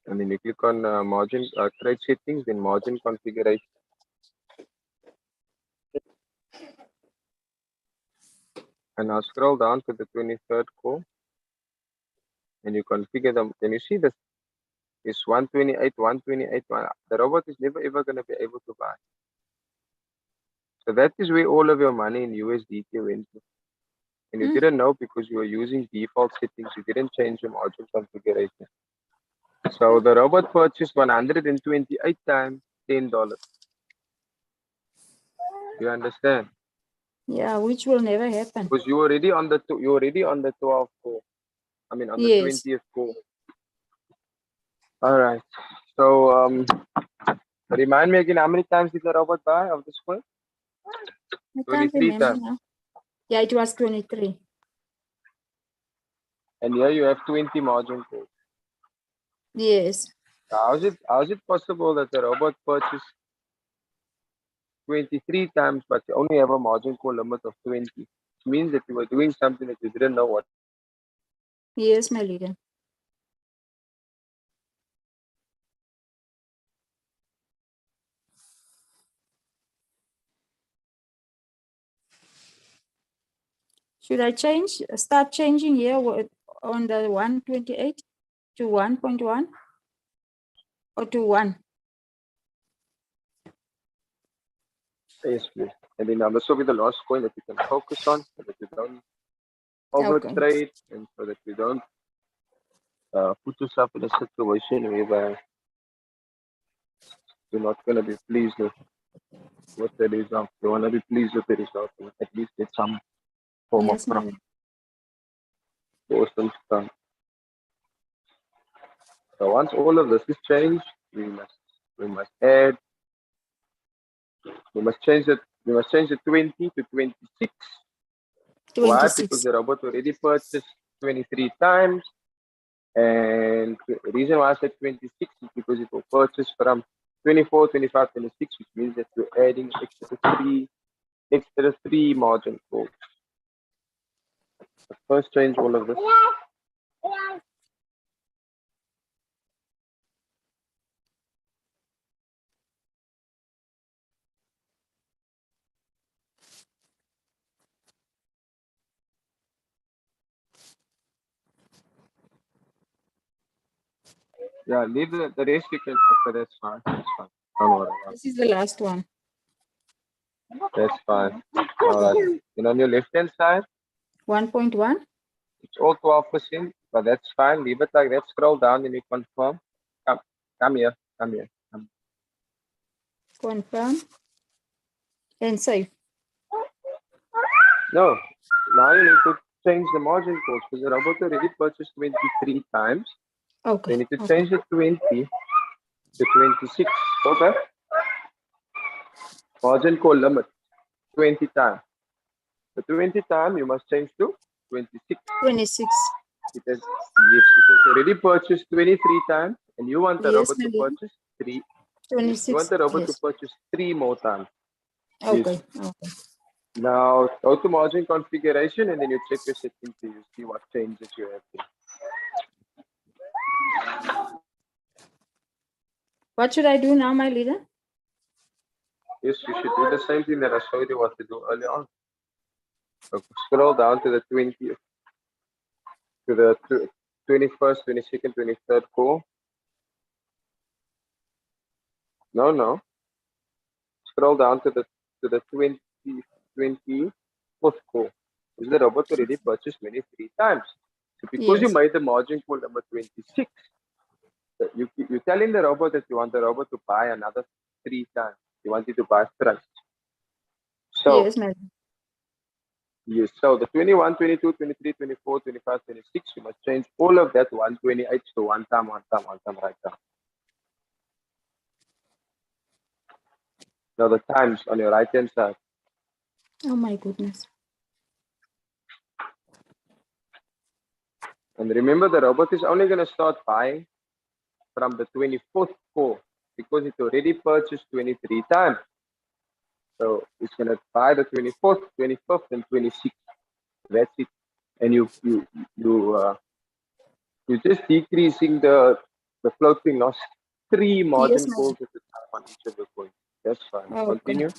And then you click on margin trade settings, then margin configuration. And now scroll down to the 23rd call. And you configure them. Then you see this is 128, 128. The robot is never ever going to be able to buy. So that is where all of your money in USDT went to. And you didn't know because you were using default settings. You didn't change your margin configuration. So the robot purchased 128 times $10. You understand? Yeah, which will never happen. Because you already on the 12th call. I mean on the Yes. 20th call. All right. So remind me again, how many times did the robot buy of this coin? I can't 23 remember times. now. Yeah, it was 23. And here you have 20 margin calls. Yes. How is it possible that the robot purchased 23 times but you only have a margin call limit of 20? It means that you were doing something that you didn't know what. Yes, my leader. Should I start changing here on the 128 to 1.1 or to 1? Yes, please. And then this will be the last coin that you can focus on so that you don't overtrade and so that you don't put yourself in a situation where you're not going to be pleased with the result. You want to be pleased with the result and at least get some form Yes, of profit. Awesome stuff. So once all of this is changed, we must add. We must change the 20 to 26. 26. Why? Because the robot already purchased 23 times. And the reason why I said 26 is because it will purchase from 24, 25, 26, which means that we're adding extra three margin calls. But first change all of this. Yeah, leave the rest you can. Okay, that's fine. That's fine. Don't worry about This is the last one. it. That's fine. All right. And on your left hand side, 1.1. it's all 12%, but that's fine. Leave it like that. Scroll down and you confirm. Come here. Come here. Confirm. And save. No. Now you need to change the margin calls because the robot already purchased 23 times. Okay. You need to change the 20 to 26. Okay. Margin call limit 20 times. The 20 time you must change to 26. 26. It has already purchased 23 times and you want the Yes, robot to maybe. purchase 3. 26. You want the robot to Yes. purchase 3 more times. Okay. Yes. Okay. Now go to margin configuration and then you check your settings to see what changes you have there. What should I do now, my leader? Yes, you should do the same thing that I showed you what to do earlier on. So scroll down to the 20th, to the 21st, 22nd, 23rd call. No. Scroll down to the 24th call. Is the robot already purchased 23 times? So because you Yes. made the margin call number 26, you're telling the robot that you want the robot to buy another 3 times. You want it to buy thrice. So Yes, my leader. yes, so the 21, 22, 23, 24, 25, 26, you must change all of that 128 to one time right now. Now the times on your right hand side. Oh my goodness. And remember, the robot is only going to start buying from the 24th call because it already purchased 23 times. So it's going to buy the 24th, 25th, and 26th. That's it. And you're just decreasing the floating loss 3 margin Yes, my calls at a time on each of the coins. That's fine. Okay. Continue.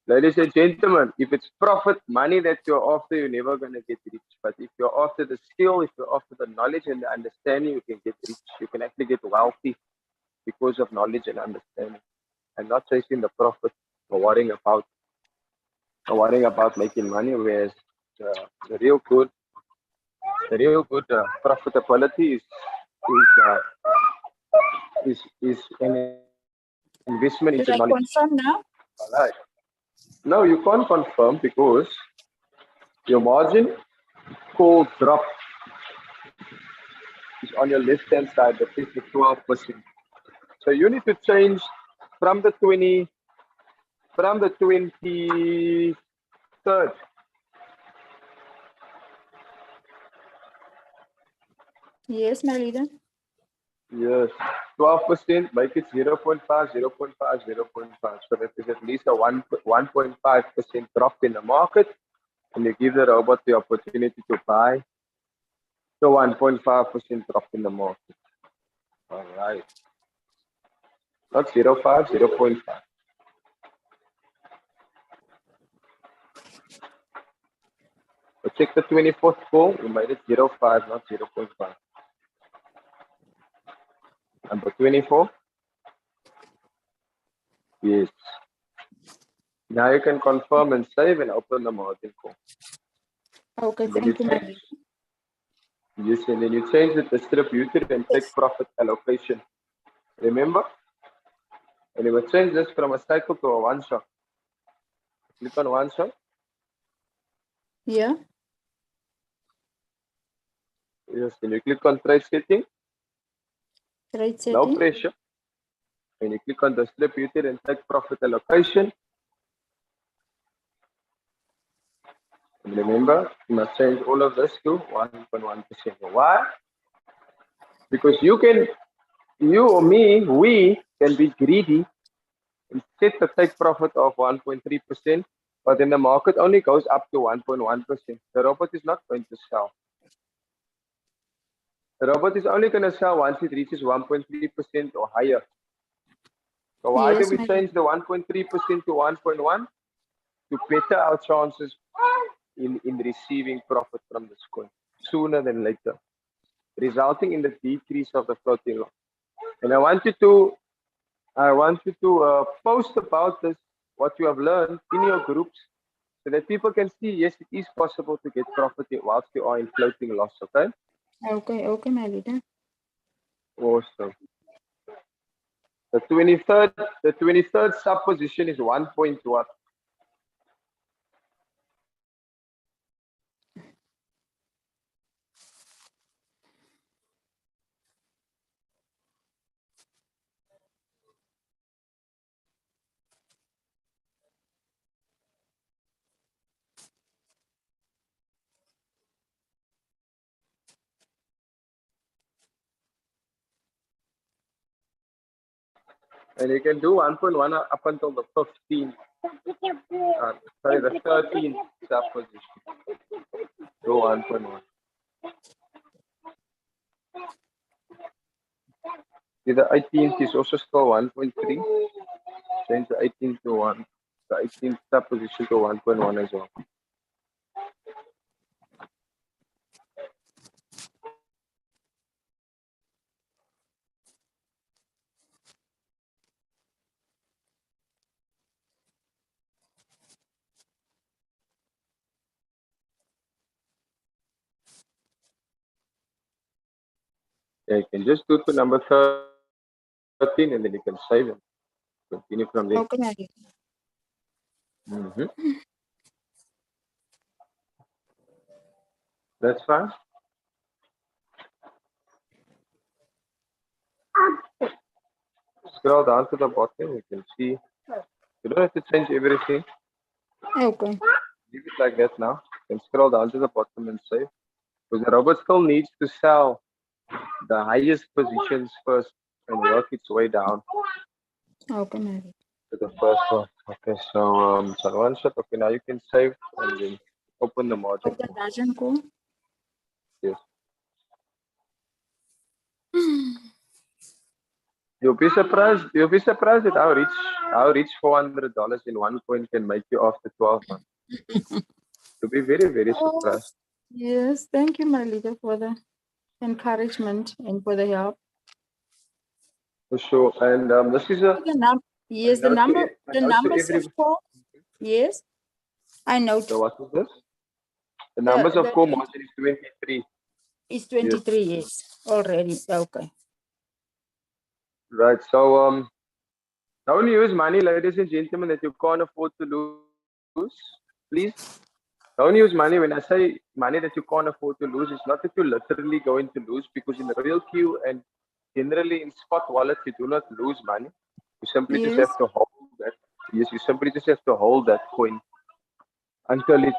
Ladies and gentlemen, if it's profit, money that you're after, you're never going to get rich. But if you're after the skill, if you're after the knowledge and the understanding, you can get rich. You can actually get wealthy because of knowledge and understanding, and not chasing the profit or worrying about making money. Whereas the real good profitability is an investment Should into I knowledge. confirm now? All right. No, you can't confirm because your margin call drop is on your left hand side, that is the 12%. So you need to change from the 23rd. Yes, my leader. Yes, 12%, make it 0.5, 0.5, 0.5. So that is at least a 1.5% drop in the market, and you give the robot the opportunity to buy the 1.5% drop in the market. All right. Not 0.5, 0.5. So check the 24th call, we made it 0.5, not 0.5. Number 24. Yes. Now you can confirm and save and open the margin call. Okay, And then thank you, my leader. Yes, and then you change the distributor and take profit allocation. Remember? And you will change this from a cycle to a one shot. Click on one shot. Yeah. Yes, then you click on trade setting, Trade no setting. pressure. And you click on distributor and take profit allocation. And remember, you must change all of this to 1.1%. Why? Because you or me, we can be greedy and set the take profit of 1.3%, but then the market only goes up to 1.1%. The robot is not going to sell. The robot is only going to sell once it reaches 1.3% or higher. So why Yes, do we my change the 1.3% to 1.1? To better our chances in receiving profit from this coin sooner than later, resulting in the decrease of the floating loss. And I want you to post about this, what you have learned in your groups, so that people can see, yes, it is possible to get profit whilst you are in floating loss, okay? Okay, my leader. Awesome. The 23rd sub position is 1.1. And you can do 1.1 up until the 15th. Sorry, the 13th sub position. Do 1.1. The 18th is also still 1.3. Change the 18th to 1. The 18th sub position to 1.1 as well. Yeah, you can just do to number 13 and then you can save it. Continue from there. Okay, my leader. That's fine. Scroll down to the bottom, you can see. You don't have to change everything. Okay. Leave it like that now. You can scroll down to the bottom and save. Because the robot still needs to sell the highest positions first and work its way down Okay, my leader. to the first one. Okay, so one shot. Okay, now you can save and then open the margin. Okay, margin call. Yes. You'll be surprised. You'll be surprised at how rich $400 in one coin can make you after 12 months. You'll be very, very surprised. Yes, thank you, my leader, for the encouragement and for the help. For sure. And this is a Yes, the numbers of core. Yes, I know. So what is this? The numbers of core margin is 23. It's 23, yes, already. Okay. Right. So don't use money, ladies and gentlemen, that you can't afford to lose. Please don't use money. When I say money that you can't afford to lose, it's not that you're literally going to lose, because in the real queue and generally in spot wallets, you do not lose money. You simply just have to hold that. Yes, you simply just have to hold that coin until it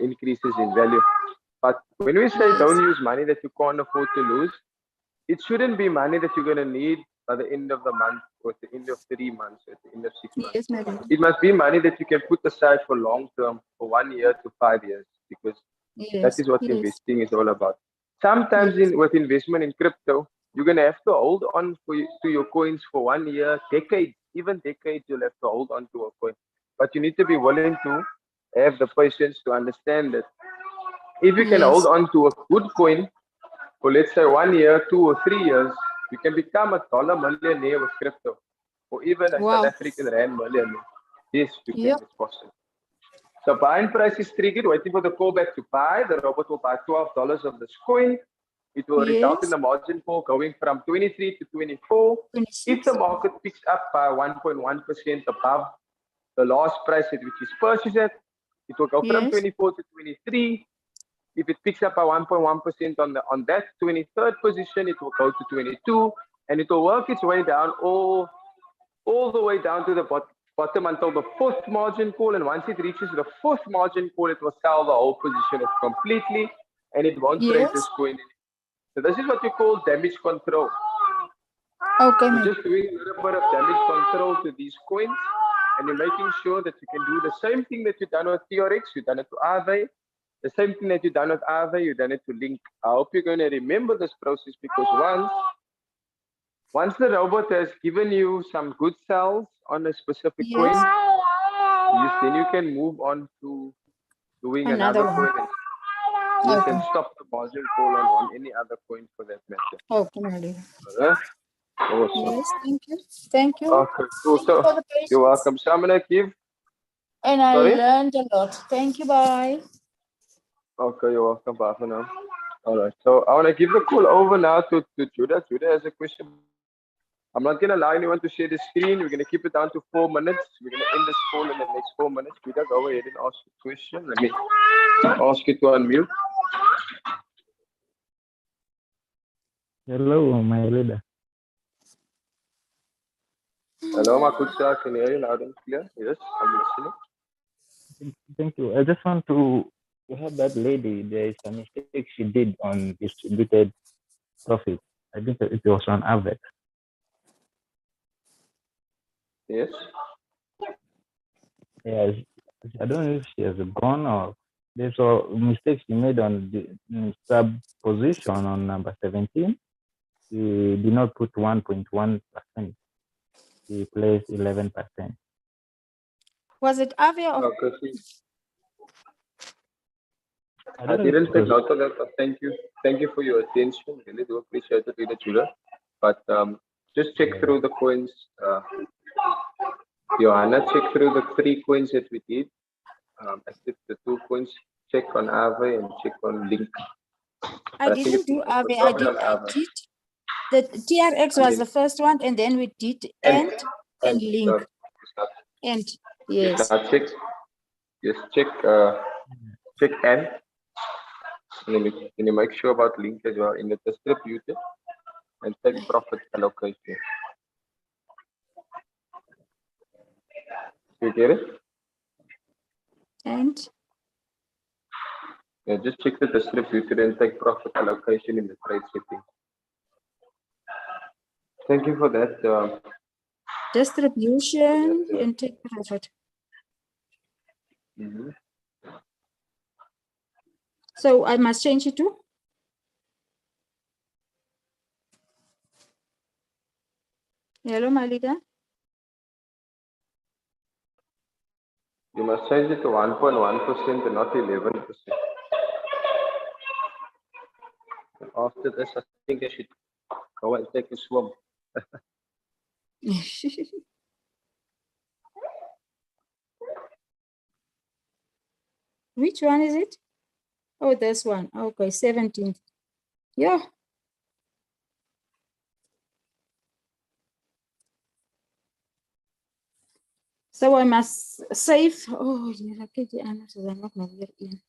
increases in value. But when we say don't use money that you can't afford to lose, it shouldn't be money that you're going to need by the end of the month, or at the end of 3 months, or at the end of 6 months. Yes, it must be money that you can put aside for long term, for 1 year to 5 years, because that is what investing is all about. Sometimes with investment in crypto, you're going to have to hold on to your coins for 1 year, decades, even decades, you'll have to hold on to a coin. But you need to be willing to have the patience to understand that if you can hold on to a good coin for, let's say, 1 year, 2 or 3 years, you can become a dollar millionaire with crypto, or even a South African rand millionaire. Yes, you can. It's possible. So buying price is triggered, waiting for the callback to buy. The robot will buy $12 of this coin. It will result in the margin call going from 23 to 24. 26. If the market picks up by 1.1% above the last price at which is purchased at, it will go from 24 to 23. If it picks up by 1.1% on that 23rd position, it will go to 22, and it will work its way down all the way down to the bottom until the fourth margin call. And once it reaches the fourth margin call, it will sell the whole position off completely, and it won't trade this coin. So this is what you call damage control. Okay. So just doing a little bit of damage control to these coins, and you're making sure that you can do the same thing that you've done with TRX, you've done it to Aave. The same thing that you've done with Aave, you've done it to Link. I hope you're going to remember this process, because once the robot has given you some good sells on a specific coin, then you can move on to doing another coin. You can stop the margin call on any other coin for that matter. Okay. Awesome. Yes, thank you. Thank you. Okay, cool. So you're welcome. So I'm going to give. And I learned a lot. Thank you. Bye. Okay, you're welcome. Bye for now. All right. So I want to give the call over now to Judah. Judah has a question. I'm not going to allow anyone to share the screen. We're going to keep it down to 4 minutes. We're going to end this call in the next 4 minutes. Judah, go ahead and ask the question. Let me ask you to unmute. Hello, my leader. Hello, my good sir. Can you hear you loud and clear? Yes, I'm listening. Thank you. I just want to help that lady. There is a mistake she did on distributed profit. I think it was on Avex. Yes. Yes. I don't know if she has gone or there's a mistake she made on the sub position on number 17. She did not put 1.1%. She placed 11%. Was it Avia or? Okay. I didn't take note of that, but thank you. Thank you for your attention. Really do appreciate it, Leader Judah. But just check through the coins. Johanna, check through the 3 coins that we did. I did the 2 coins. Check on Aave and check on Link. I didn't do Aave. I did. The TRX was the first one, and then we did and Link. And yes. Check. Yes, check. Check and. Can you make sure about Link as well in the distributed and take profit allocation. You get it? And? Yeah, just check the distributed and take profit allocation in the trade setting. Thank you for that. Distribution and take profit. So I must change it to? Hello, my leader. You must change it to 1.1% and not 11%. After this, I think I should go and take a swim. Which one is it? Oh, this one. Okay, 17th. Yeah. So I must save. Oh, yeah, okay, I'm not here in.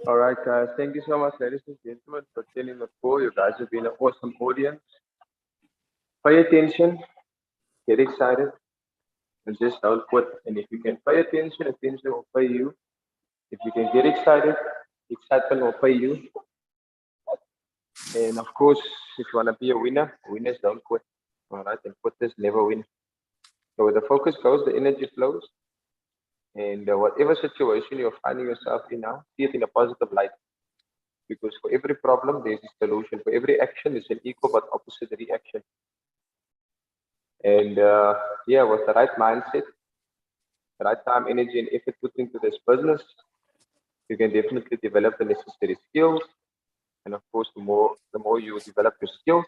All right, guys. Thank you so much, ladies and gentlemen, for tuning the call. You guys have been an awesome audience. Pay attention, get excited, and just don't quit. And if you can pay attention, attention will pay you. If you can get excited, excitement will pay you. And of course, if you want to be a winner, winners don't quit. All right, and quitters never win. So where the focus goes, the energy flows. And whatever situation you're finding yourself in now, see it in a positive light. Because for every problem, there's a solution. For every action, there's an equal but opposite reaction. And yeah, with the right mindset, the right time, energy, and effort put into this business, you can definitely develop the necessary skills. And of course, the more you develop your skills,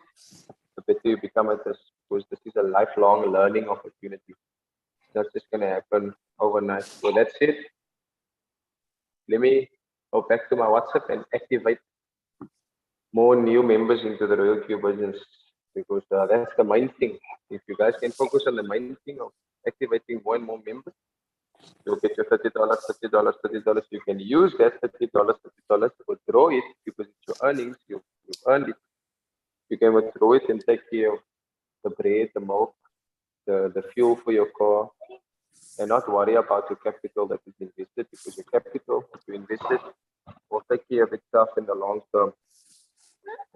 the better you become at this. Because this is a lifelong learning opportunity. That's just going to happen overnight. So that's it. Let me go back to my WhatsApp and activate more new members into the Royal Q business, because that's the main thing. If you guys can focus on the main thing of activating more and more members, you'll get your $30, $30, $30. You can use that $30, $30 to withdraw it because it's your earnings. You've earned it. You can withdraw it and take care of the bread, the milk, the fuel for your car, and not worry about your capital that is invested, because your capital that you invested will take care of itself in the long term.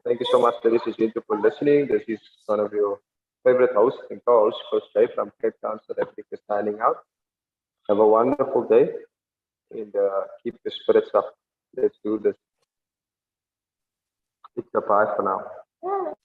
Thank you so much, ladies and gentlemen, for listening. This is one of your favorite hosts and co-hosts, Coach Jay from Cape Town, South Africa, signing out. Have a wonderful day and keep your spirits up. Let's do this. It's a bye for now.